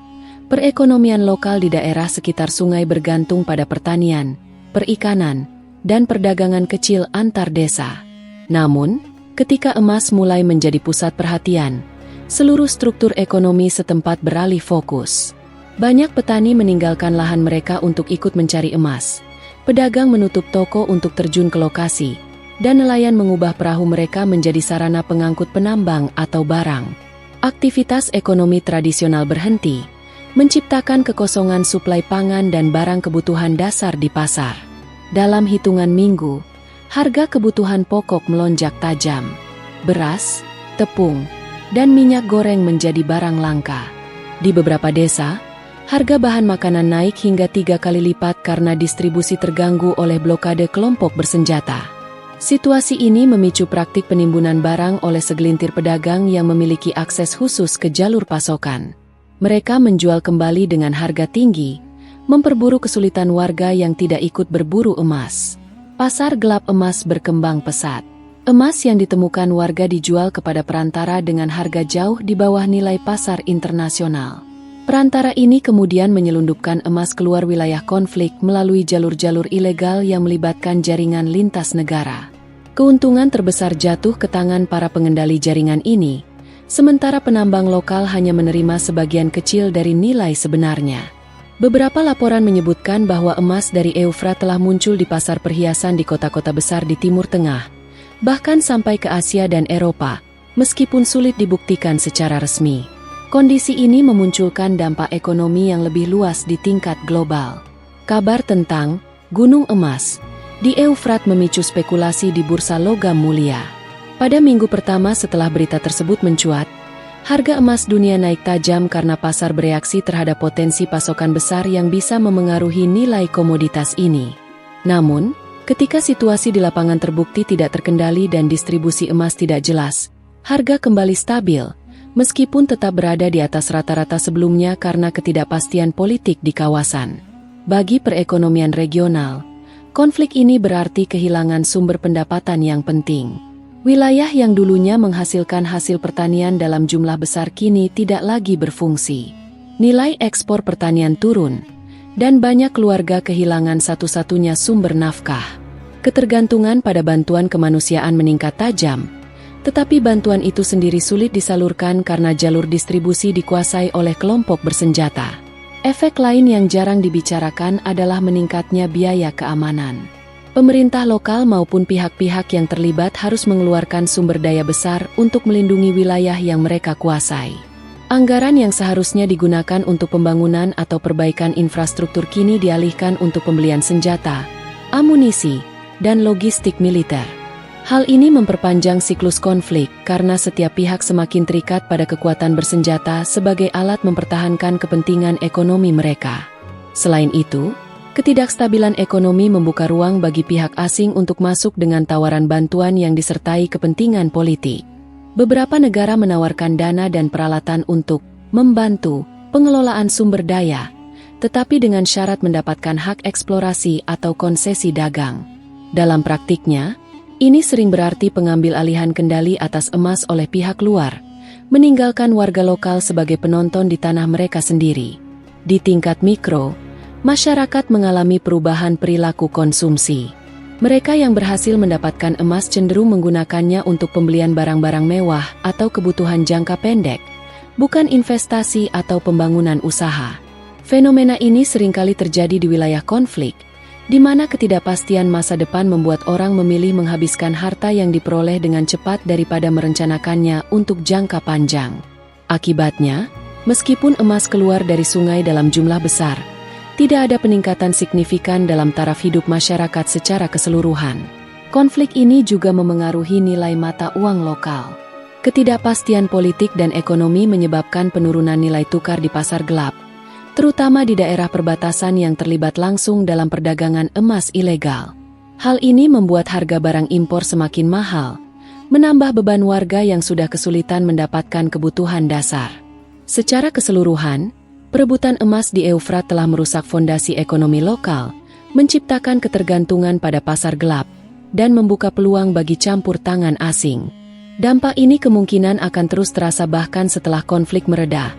perekonomian lokal di daerah sekitar sungai bergantung pada pertanian, perikanan, dan perdagangan kecil antar desa. Namun, ketika emas mulai menjadi pusat perhatian, seluruh struktur ekonomi setempat beralih fokus. Banyak petani meninggalkan lahan mereka untuk ikut mencari emas. Pedagang menutup toko untuk terjun ke lokasi, dan nelayan mengubah perahu mereka menjadi sarana pengangkut penambang atau barang. Aktivitas ekonomi tradisional berhenti, menciptakan kekosongan suplai pangan dan barang kebutuhan dasar di pasar. Dalam hitungan minggu, harga kebutuhan pokok melonjak tajam. Beras, tepung, dan minyak goreng menjadi barang langka. Di beberapa desa, harga bahan makanan naik hingga 3 kali lipat karena distribusi terganggu oleh blokade kelompok bersenjata. Situasi ini memicu praktik penimbunan barang oleh segelintir pedagang yang memiliki akses khusus ke jalur pasokan. Mereka menjual kembali dengan harga tinggi, memperburuk kesulitan warga yang tidak ikut berburu emas. Pasar gelap emas berkembang pesat. Emas yang ditemukan warga dijual kepada perantara dengan harga jauh di bawah nilai pasar internasional. Perantara ini kemudian menyelundupkan emas keluar wilayah konflik melalui jalur-jalur ilegal yang melibatkan jaringan lintas negara. Keuntungan terbesar jatuh ke tangan para pengendali jaringan ini, sementara penambang lokal hanya menerima sebagian kecil dari nilai sebenarnya. Beberapa laporan menyebutkan bahwa emas dari Eufrat telah muncul di pasar perhiasan di kota-kota besar di Timur Tengah, bahkan sampai ke Asia dan Eropa, meskipun sulit dibuktikan secara resmi. Kondisi ini memunculkan dampak ekonomi yang lebih luas di tingkat global. Kabar tentang gunung emas di Eufrat memicu spekulasi di bursa logam mulia. Pada minggu pertama setelah berita tersebut mencuat, harga emas dunia naik tajam karena pasar bereaksi terhadap potensi pasokan besar yang bisa memengaruhi nilai komoditas ini. Namun, ketika situasi di lapangan terbukti tidak terkendali dan distribusi emas tidak jelas, harga kembali stabil, meskipun tetap berada di atas rata-rata sebelumnya karena ketidakpastian politik di kawasan. Bagi perekonomian regional, konflik ini berarti kehilangan sumber pendapatan yang penting. Wilayah yang dulunya menghasilkan hasil pertanian dalam jumlah besar kini tidak lagi berfungsi. Nilai ekspor pertanian turun, dan banyak keluarga kehilangan satu-satunya sumber nafkah. Ketergantungan pada bantuan kemanusiaan meningkat tajam, tetapi bantuan itu sendiri sulit disalurkan karena jalur distribusi dikuasai oleh kelompok bersenjata. Efek lain yang jarang dibicarakan adalah meningkatnya biaya keamanan. Pemerintah lokal maupun pihak-pihak yang terlibat harus mengeluarkan sumber daya besar untuk melindungi wilayah yang mereka kuasai. Anggaran yang seharusnya digunakan untuk pembangunan atau perbaikan infrastruktur kini dialihkan untuk pembelian senjata, amunisi, dan logistik militer. Hal ini memperpanjang siklus konflik karena setiap pihak semakin terikat pada kekuatan bersenjata sebagai alat mempertahankan kepentingan ekonomi mereka. Selain itu, ketidakstabilan ekonomi membuka ruang bagi pihak asing untuk masuk dengan tawaran bantuan yang disertai kepentingan politik. Beberapa negara menawarkan dana dan peralatan untuk membantu pengelolaan sumber daya, tetapi dengan syarat mendapatkan hak eksplorasi atau konsesi dagang. Dalam praktiknya, Ini sering berarti pengambil alihan kendali atas emas oleh pihak luar, meninggalkan warga lokal sebagai penonton di tanah mereka sendiri. Di tingkat mikro, masyarakat mengalami perubahan perilaku konsumsi. Mereka yang berhasil mendapatkan emas cenderung menggunakannya untuk pembelian barang-barang mewah atau kebutuhan jangka pendek, bukan investasi atau pembangunan usaha. Fenomena ini seringkali terjadi di wilayah konflik, di mana ketidakpastian masa depan membuat orang memilih menghabiskan harta yang diperoleh dengan cepat daripada merencanakannya untuk jangka panjang. Akibatnya, meskipun emas keluar dari sungai dalam jumlah besar, tidak ada peningkatan signifikan dalam taraf hidup masyarakat secara keseluruhan. Konflik ini juga memengaruhi nilai mata uang lokal. Ketidakpastian politik dan ekonomi menyebabkan penurunan nilai tukar di pasar gelap, terutama di daerah perbatasan yang terlibat langsung dalam perdagangan emas ilegal. Hal ini membuat harga barang impor semakin mahal, menambah beban warga yang sudah kesulitan mendapatkan kebutuhan dasar. Secara keseluruhan, perebutan emas di Eufrat telah merusak fondasi ekonomi lokal, menciptakan ketergantungan pada pasar gelap, dan membuka peluang bagi campur tangan asing. Dampak ini kemungkinan akan terus terasa bahkan setelah konflik mereda,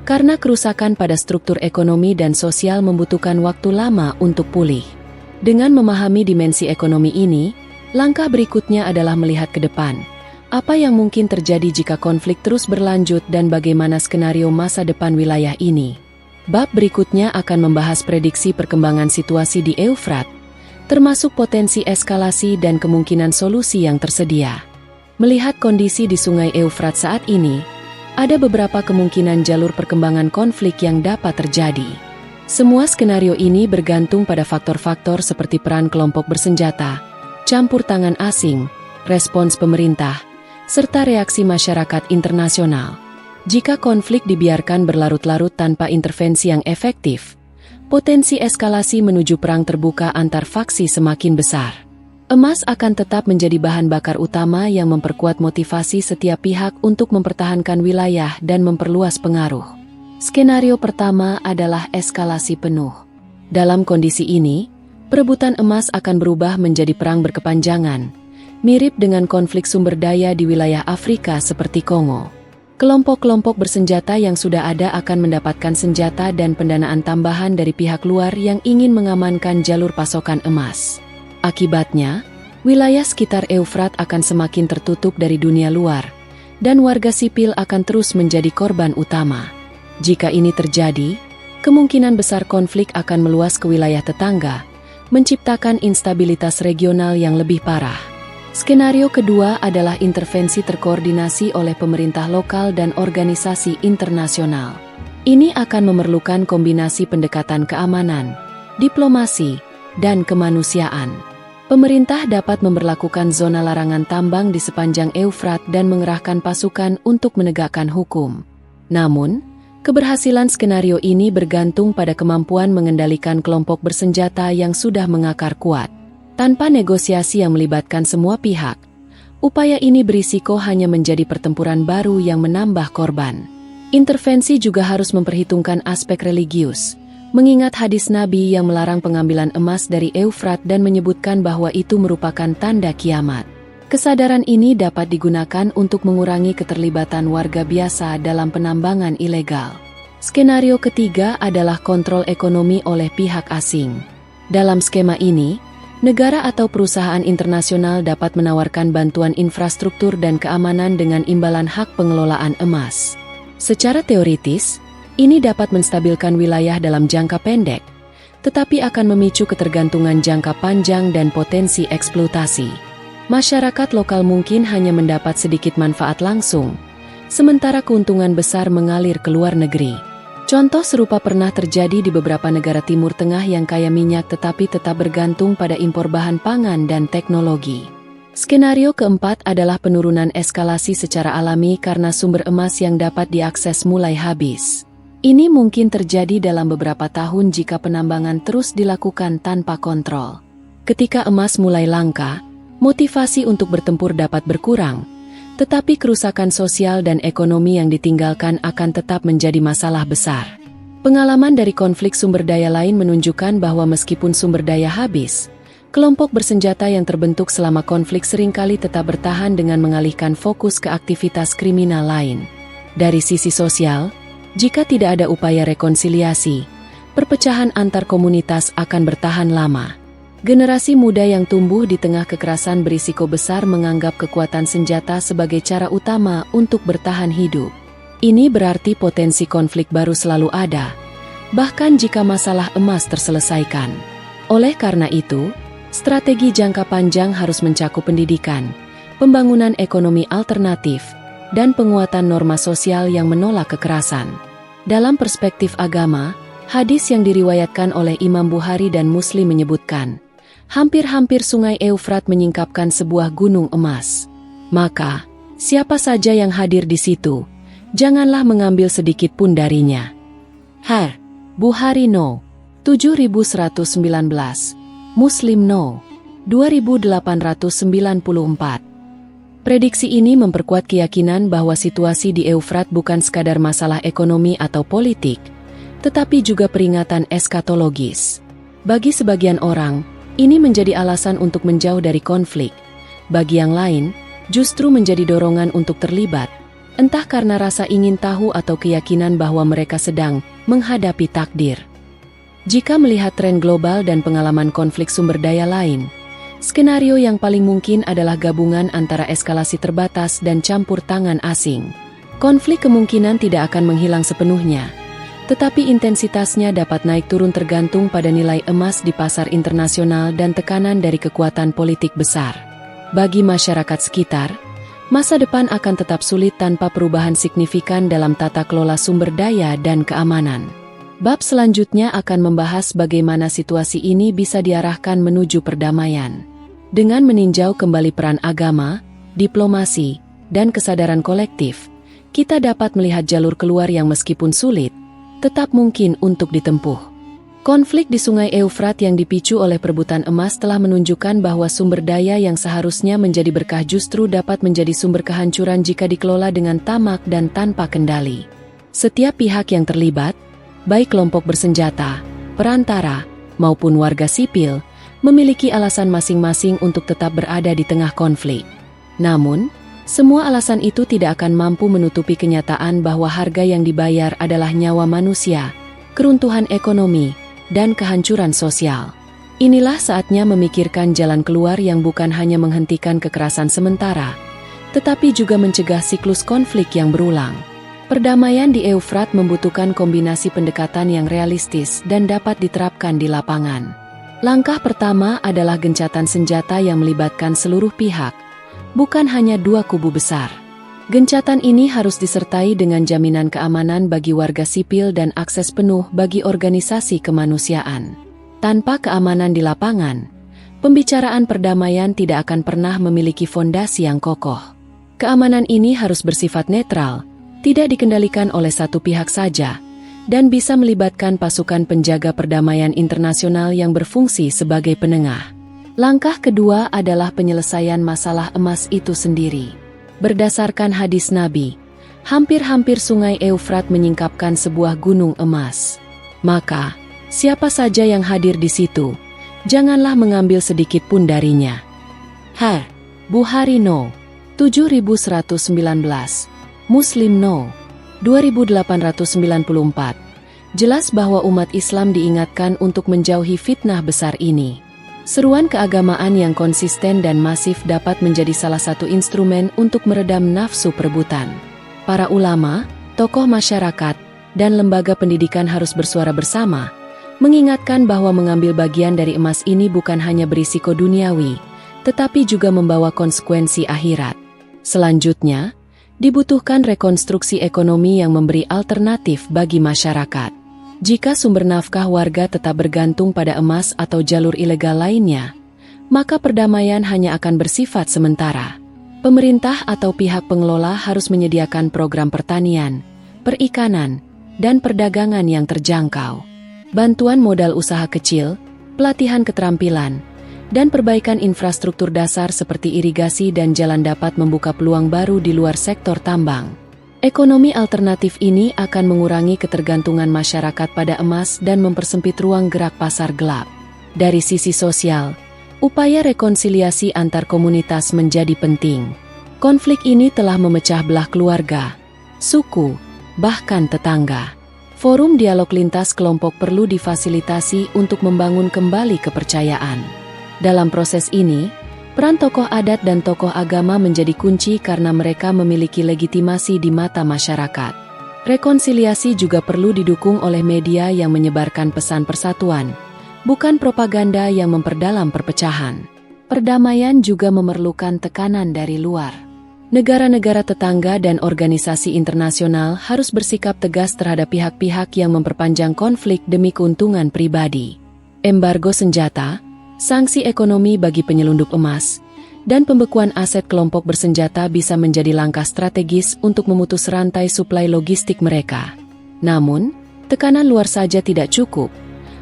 karena kerusakan pada struktur ekonomi dan sosial membutuhkan waktu lama untuk pulih. Dengan memahami dimensi ekonomi ini, langkah berikutnya adalah melihat ke depan. Apa yang mungkin terjadi jika konflik terus berlanjut dan bagaimana skenario masa depan wilayah ini? Bab berikutnya akan membahas prediksi perkembangan situasi di Eufrat, termasuk potensi eskalasi dan kemungkinan solusi yang tersedia. Melihat kondisi di Sungai Eufrat saat ini, ada beberapa kemungkinan jalur perkembangan konflik yang dapat terjadi. Semua skenario ini bergantung pada faktor-faktor seperti peran kelompok bersenjata, campur tangan asing, respons pemerintah, serta reaksi masyarakat internasional. Jika konflik dibiarkan berlarut-larut tanpa intervensi yang efektif, potensi eskalasi menuju perang terbuka antar faksi semakin besar. Emas akan tetap menjadi bahan bakar utama yang memperkuat motivasi setiap pihak untuk mempertahankan wilayah dan memperluas pengaruh. Skenario pertama adalah eskalasi penuh. Dalam kondisi ini, perebutan emas akan berubah menjadi perang berkepanjangan, mirip dengan konflik sumber daya di wilayah Afrika seperti Kongo. Kelompok-kelompok bersenjata yang sudah ada akan mendapatkan senjata dan pendanaan tambahan dari pihak luar yang ingin mengamankan jalur pasokan emas. Akibatnya, wilayah sekitar Eufrat akan semakin tertutup dari dunia luar, dan warga sipil akan terus menjadi korban utama. Jika ini terjadi, kemungkinan besar konflik akan meluas ke wilayah tetangga, menciptakan instabilitas regional yang lebih parah. Skenario kedua adalah intervensi terkoordinasi oleh pemerintah lokal dan organisasi internasional. Ini akan memerlukan kombinasi pendekatan keamanan, diplomasi, dan kemanusiaan. Pemerintah dapat memberlakukan zona larangan tambang di sepanjang Eufrat dan mengerahkan pasukan untuk menegakkan hukum. Namun, keberhasilan skenario ini bergantung pada kemampuan mengendalikan kelompok bersenjata yang sudah mengakar kuat. Tanpa negosiasi yang melibatkan semua pihak, upaya ini berisiko hanya menjadi pertempuran baru yang menambah korban. Intervensi juga harus memperhitungkan aspek religius, mengingat hadis Nabi yang melarang pengambilan emas dari Eufrat dan menyebutkan bahwa itu merupakan tanda kiamat. Kesadaran ini dapat digunakan untuk mengurangi keterlibatan warga biasa dalam penambangan ilegal. Skenario ketiga adalah kontrol ekonomi oleh pihak asing. Dalam skema ini, negara atau perusahaan internasional dapat menawarkan bantuan infrastruktur dan keamanan dengan imbalan hak pengelolaan emas. Secara teoritis, ini dapat menstabilkan wilayah dalam jangka pendek, tetapi akan memicu ketergantungan jangka panjang dan potensi eksploitasi. Masyarakat lokal mungkin hanya mendapat sedikit manfaat langsung, sementara keuntungan besar mengalir ke luar negeri. Contoh serupa pernah terjadi di beberapa negara Timur Tengah yang kaya minyak tetapi tetap bergantung pada impor bahan pangan dan teknologi. Skenario keempat adalah penurunan eskalasi secara alami karena sumber emas yang dapat diakses mulai habis. Ini mungkin terjadi dalam beberapa tahun jika penambangan terus dilakukan tanpa kontrol. Ketika emas mulai langka, motivasi untuk bertempur dapat berkurang, tetapi kerusakan sosial dan ekonomi yang ditinggalkan akan tetap menjadi masalah besar. Pengalaman dari konflik sumber daya lain menunjukkan bahwa meskipun sumber daya habis, Kelompok bersenjata yang terbentuk selama konflik seringkali tetap bertahan dengan mengalihkan fokus ke aktivitas kriminal lain. Dari sisi sosial, jika tidak ada upaya rekonsiliasi, perpecahan antar komunitas akan bertahan lama. Generasi muda yang tumbuh di tengah kekerasan berisiko besar menganggap kekuatan senjata sebagai cara utama untuk bertahan hidup. Ini berarti potensi konflik baru selalu ada, bahkan jika masalah emas terselesaikan. Oleh karena itu, strategi jangka panjang harus mencakup pendidikan, pembangunan ekonomi alternatif, dan penguatan norma sosial yang menolak kekerasan. Dalam perspektif agama, hadis yang diriwayatkan oleh Imam Bukhari dan Muslim menyebutkan, hampir-hampir sungai Eufrat menyingkapkan sebuah gunung emas. Maka, siapa saja yang hadir di situ, janganlah mengambil sedikit pun darinya. Bukhari No. 7119, Muslim No. 2894. Prediksi ini memperkuat keyakinan bahwa situasi di Eufrat bukan sekadar masalah ekonomi atau politik, tetapi juga peringatan eskatologis. Bagi sebagian orang, ini menjadi alasan untuk menjauh dari konflik. Bagi yang lain, justru menjadi dorongan untuk terlibat, entah karena rasa ingin tahu atau keyakinan bahwa mereka sedang menghadapi takdir. Jika melihat tren global dan pengalaman konflik sumber daya lain, skenario yang paling mungkin adalah gabungan antara eskalasi terbatas dan campur tangan asing. Konflik kemungkinan tidak akan menghilang sepenuhnya, tetapi intensitasnya dapat naik turun tergantung pada nilai emas di pasar internasional dan tekanan dari kekuatan politik besar. Bagi masyarakat sekitar, masa depan akan tetap sulit tanpa perubahan signifikan dalam tata kelola sumber daya dan keamanan. Bab selanjutnya akan membahas bagaimana situasi ini bisa diarahkan menuju perdamaian. Dengan meninjau kembali peran agama, diplomasi, dan kesadaran kolektif, kita dapat melihat jalur keluar yang meskipun sulit, tetap mungkin untuk ditempuh. Konflik di sungai Eufrat yang dipicu oleh perebutan emas telah menunjukkan bahwa sumber daya yang seharusnya menjadi berkah justru dapat menjadi sumber kehancuran jika dikelola dengan tamak dan tanpa kendali. Setiap pihak yang terlibat, baik kelompok bersenjata, perantara, maupun warga sipil, memiliki alasan masing-masing untuk tetap berada di tengah konflik. Namun, semua alasan itu tidak akan mampu menutupi kenyataan bahwa harga yang dibayar adalah nyawa manusia, keruntuhan ekonomi, dan kehancuran sosial. Inilah saatnya memikirkan jalan keluar yang bukan hanya menghentikan kekerasan sementara, tetapi juga mencegah siklus konflik yang berulang. Perdamaian di Eufrat membutuhkan kombinasi pendekatan yang realistis dan dapat diterapkan di lapangan. Langkah pertama adalah gencatan senjata yang melibatkan seluruh pihak, bukan hanya dua kubu besar. Gencatan ini harus disertai dengan jaminan keamanan bagi warga sipil dan akses penuh bagi organisasi kemanusiaan. Tanpa keamanan di lapangan, pembicaraan perdamaian tidak akan pernah memiliki fondasi yang kokoh. Keamanan ini harus bersifat netral, tidak dikendalikan oleh satu pihak saja, dan bisa melibatkan pasukan penjaga perdamaian internasional yang berfungsi sebagai penengah. Langkah kedua adalah penyelesaian masalah emas itu sendiri. Berdasarkan hadis Nabi, hampir-hampir sungai Eufrat menyingkapkan sebuah gunung emas. Maka, siapa saja yang hadir di situ, janganlah mengambil sedikit pun darinya. Bukhari No. 7119, Muslim No. 2894. Jelas bahwa umat Islam diingatkan untuk menjauhi fitnah besar ini. Seruan keagamaan yang konsisten dan masif dapat menjadi salah satu instrumen untuk meredam nafsu perebutan. Para ulama, tokoh masyarakat, dan lembaga pendidikan harus bersuara bersama, mengingatkan bahwa mengambil bagian dari emas ini bukan hanya berisiko duniawi, tetapi juga membawa konsekuensi akhirat. Selanjutnya, dibutuhkan rekonstruksi ekonomi yang memberi alternatif bagi masyarakat. Jika sumber nafkah warga tetap bergantung pada emas atau jalur ilegal lainnya, maka perdamaian hanya akan bersifat sementara. Pemerintah atau pihak pengelola harus menyediakan program pertanian, perikanan, dan perdagangan yang terjangkau. Bantuan modal usaha kecil, pelatihan keterampilan, dan perbaikan infrastruktur dasar seperti irigasi dan jalan dapat membuka peluang baru di luar sektor tambang. Ekonomi alternatif ini akan mengurangi ketergantungan masyarakat pada emas dan mempersempit ruang gerak pasar gelap. Dari sisi sosial, Upaya rekonsiliasi antar komunitas menjadi penting. Konflik ini telah memecah belah keluarga, suku, bahkan tetangga. Forum dialog lintas kelompok perlu difasilitasi untuk membangun kembali kepercayaan. Dalam proses ini, peran tokoh adat dan tokoh agama menjadi kunci karena mereka memiliki legitimasi di mata masyarakat. Rekonsiliasi juga perlu didukung oleh media yang menyebarkan pesan persatuan, bukan propaganda yang memperdalam perpecahan. Perdamaian juga memerlukan tekanan dari luar. Negara-negara tetangga dan organisasi internasional harus bersikap tegas terhadap pihak-pihak yang memperpanjang konflik demi keuntungan pribadi. Embargo senjata, sanksi ekonomi bagi penyelundup emas, dan pembekuan aset kelompok bersenjata bisa menjadi langkah strategis untuk memutus rantai suplai logistik mereka. Namun, tekanan luar saja tidak cukup.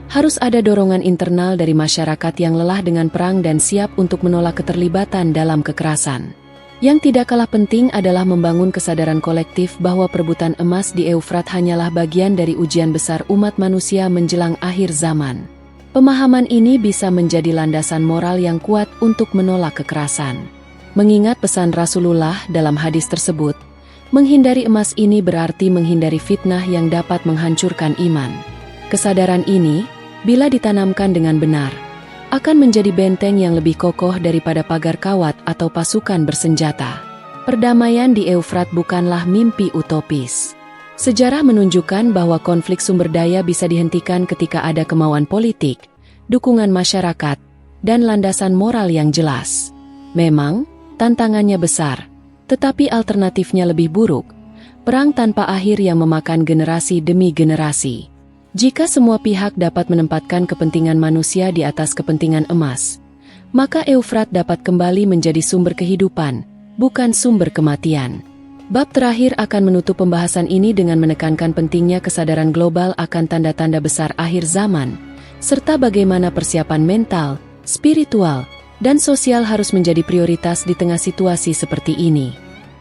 Harus ada dorongan internal dari masyarakat yang lelah dengan perang dan siap untuk menolak keterlibatan dalam kekerasan. Yang tidak kalah penting adalah membangun kesadaran kolektif bahwa perebutan emas di Eufrat hanyalah bagian dari ujian besar umat manusia menjelang akhir zaman. Pemahaman ini bisa menjadi landasan moral yang kuat untuk menolak kekerasan. Mengingat pesan Rasulullah dalam hadis tersebut, menghindari emas ini berarti menghindari fitnah yang dapat menghancurkan iman. Kesadaran ini, bila ditanamkan dengan benar, akan menjadi benteng yang lebih kokoh daripada pagar kawat atau pasukan bersenjata. Perdamaian di Eufrat bukanlah mimpi utopis. Sejarah menunjukkan bahwa konflik sumber daya bisa dihentikan ketika ada kemauan politik, dukungan masyarakat, dan landasan moral yang jelas. Memang, tantangannya besar, tetapi alternatifnya lebih buruk. Perang tanpa akhir yang memakan generasi demi generasi. Jika semua pihak dapat menempatkan kepentingan manusia di atas kepentingan emas, maka Eufrat dapat kembali menjadi sumber kehidupan, bukan sumber kematian. Bab terakhir akan menutup pembahasan ini dengan menekankan pentingnya kesadaran global akan tanda-tanda besar akhir zaman, serta bagaimana persiapan mental, spiritual, dan sosial harus menjadi prioritas di tengah situasi seperti ini.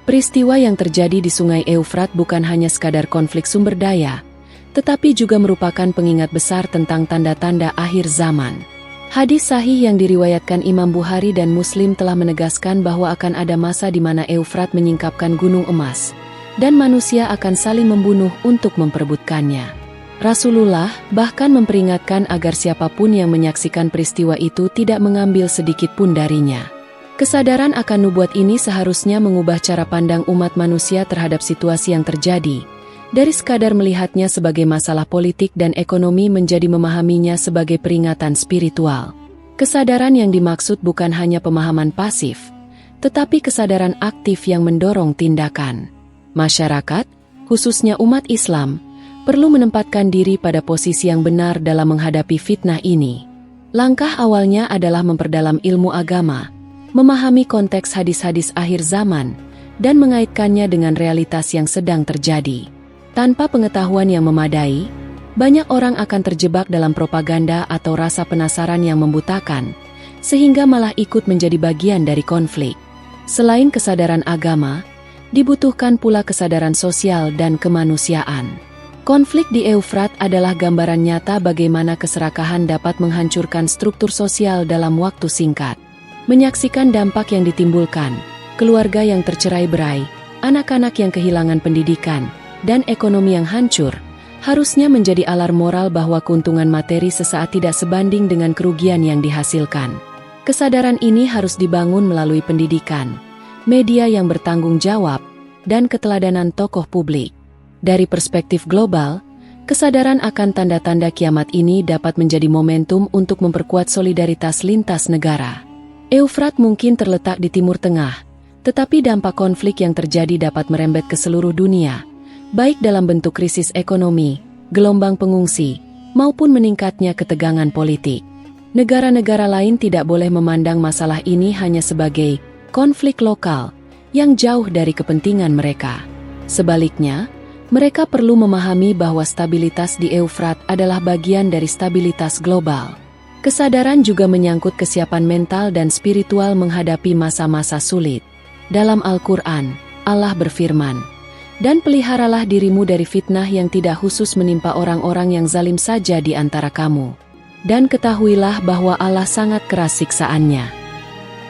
Peristiwa yang terjadi di Sungai Eufrat bukan hanya sekadar konflik sumber daya, tetapi juga merupakan pengingat besar tentang tanda-tanda akhir zaman. Hadis sahih yang diriwayatkan Imam Bukhari dan Muslim telah menegaskan bahwa akan ada masa di mana Eufrat menyingkapkan gunung emas, dan manusia akan saling membunuh untuk memperebutkannya. Rasulullah bahkan memperingatkan agar siapapun yang menyaksikan peristiwa itu tidak mengambil sedikit pun darinya. Kesadaran akan nubuat ini seharusnya mengubah cara pandang umat manusia terhadap situasi yang terjadi, dari sekadar melihatnya sebagai masalah politik dan ekonomi menjadi memahaminya sebagai peringatan spiritual. Kesadaran yang dimaksud bukan hanya pemahaman pasif, tetapi kesadaran aktif yang mendorong tindakan. Masyarakat, khususnya umat Islam, perlu menempatkan diri pada posisi yang benar dalam menghadapi fitnah ini. Langkah awalnya adalah memperdalam ilmu agama, memahami konteks hadis-hadis akhir zaman, dan mengaitkannya dengan realitas yang sedang terjadi. Tanpa pengetahuan yang memadai, banyak orang akan terjebak dalam propaganda atau rasa penasaran yang membutakan, sehingga malah ikut menjadi bagian dari konflik. Selain kesadaran agama, dibutuhkan pula kesadaran sosial dan kemanusiaan. Konflik di Eufrat adalah gambaran nyata bagaimana keserakahan dapat menghancurkan struktur sosial dalam waktu singkat. Menyaksikan dampak yang ditimbulkan, keluarga yang tercerai-berai, anak-anak yang kehilangan pendidikan, dan ekonomi yang hancur, harusnya menjadi alarm moral bahwa keuntungan materi sesaat tidak sebanding dengan kerugian yang dihasilkan. Kesadaran ini harus dibangun melalui pendidikan, media yang bertanggung jawab, dan keteladanan tokoh publik. Dari perspektif global, kesadaran akan tanda-tanda kiamat ini dapat menjadi momentum untuk memperkuat solidaritas lintas negara. Eufrat mungkin terletak di Timur Tengah, tetapi dampak konflik yang terjadi dapat merembet ke seluruh dunia, baik dalam bentuk krisis ekonomi, gelombang pengungsi, maupun meningkatnya ketegangan politik. Negara-negara lain tidak boleh memandang masalah ini hanya sebagai konflik lokal yang jauh dari kepentingan mereka. Sebaliknya, mereka perlu memahami bahwa stabilitas di Eufrat adalah bagian dari stabilitas global. Kesadaran juga menyangkut kesiapan mental dan spiritual menghadapi masa-masa sulit. Dalam Al-Quran, Allah berfirman, "Dan peliharalah dirimu dari fitnah yang tidak khusus menimpa orang-orang yang zalim saja di antara kamu. dan ketahuilah bahwa Allah sangat keras siksaannya.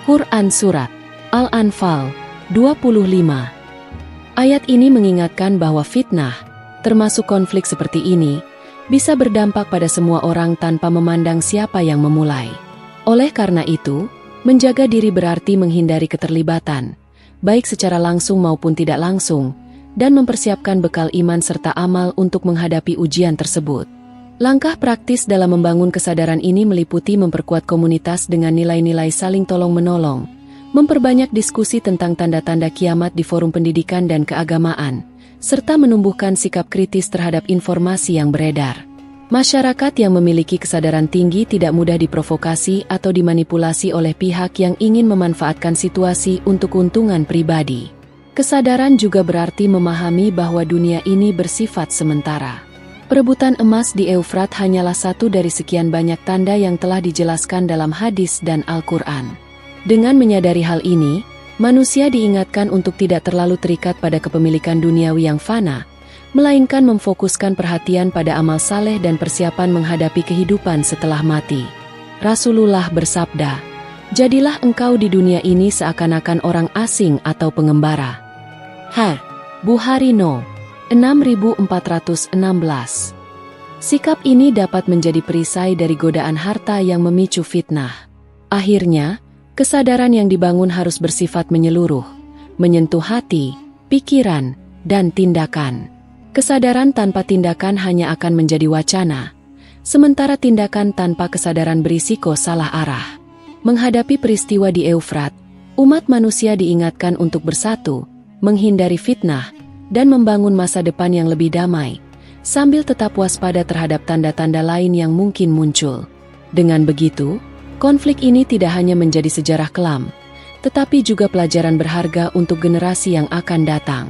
Quran Surat Al-Anfal 25. Ayat ini mengingatkan bahwa fitnah, termasuk konflik seperti ini, bisa berdampak pada semua orang tanpa memandang siapa yang memulai. Oleh karena itu, menjaga diri berarti menghindari keterlibatan, baik secara langsung maupun tidak langsung, dan mempersiapkan bekal iman serta amal untuk menghadapi ujian tersebut. Langkah praktis dalam membangun kesadaran ini meliputi memperkuat komunitas dengan nilai-nilai saling tolong-menolong, memperbanyak diskusi tentang tanda-tanda kiamat di forum pendidikan dan keagamaan, serta menumbuhkan sikap kritis terhadap informasi yang beredar. Masyarakat yang memiliki kesadaran tinggi tidak mudah diprovokasi atau dimanipulasi oleh pihak yang ingin memanfaatkan situasi untuk keuntungan pribadi. Kesadaran juga berarti memahami bahwa dunia ini bersifat sementara. Perebutan emas di Eufrat hanyalah satu dari sekian banyak tanda yang telah dijelaskan dalam hadis dan Al-Quran. Dengan menyadari hal ini, manusia diingatkan untuk tidak terlalu terikat pada kepemilikan duniawi yang fana, melainkan memfokuskan perhatian pada amal saleh dan persiapan menghadapi kehidupan setelah mati. Rasulullah bersabda, "Jadilah engkau di dunia ini seakan-akan orang asing atau pengembara." Bukhari No. 6416. Sikap ini dapat menjadi perisai dari godaan harta yang memicu fitnah. Akhirnya, kesadaran yang dibangun harus bersifat menyeluruh, menyentuh hati, pikiran, dan tindakan. Kesadaran tanpa tindakan hanya akan menjadi wacana, sementara tindakan tanpa kesadaran berisiko salah arah. Menghadapi peristiwa di Eufrat, umat manusia diingatkan untuk bersatu, menghindari fitnah, dan membangun masa depan yang lebih damai, sambil tetap waspada terhadap tanda-tanda lain yang mungkin muncul. Dengan begitu, konflik ini tidak hanya menjadi sejarah kelam, tetapi juga pelajaran berharga untuk generasi yang akan datang.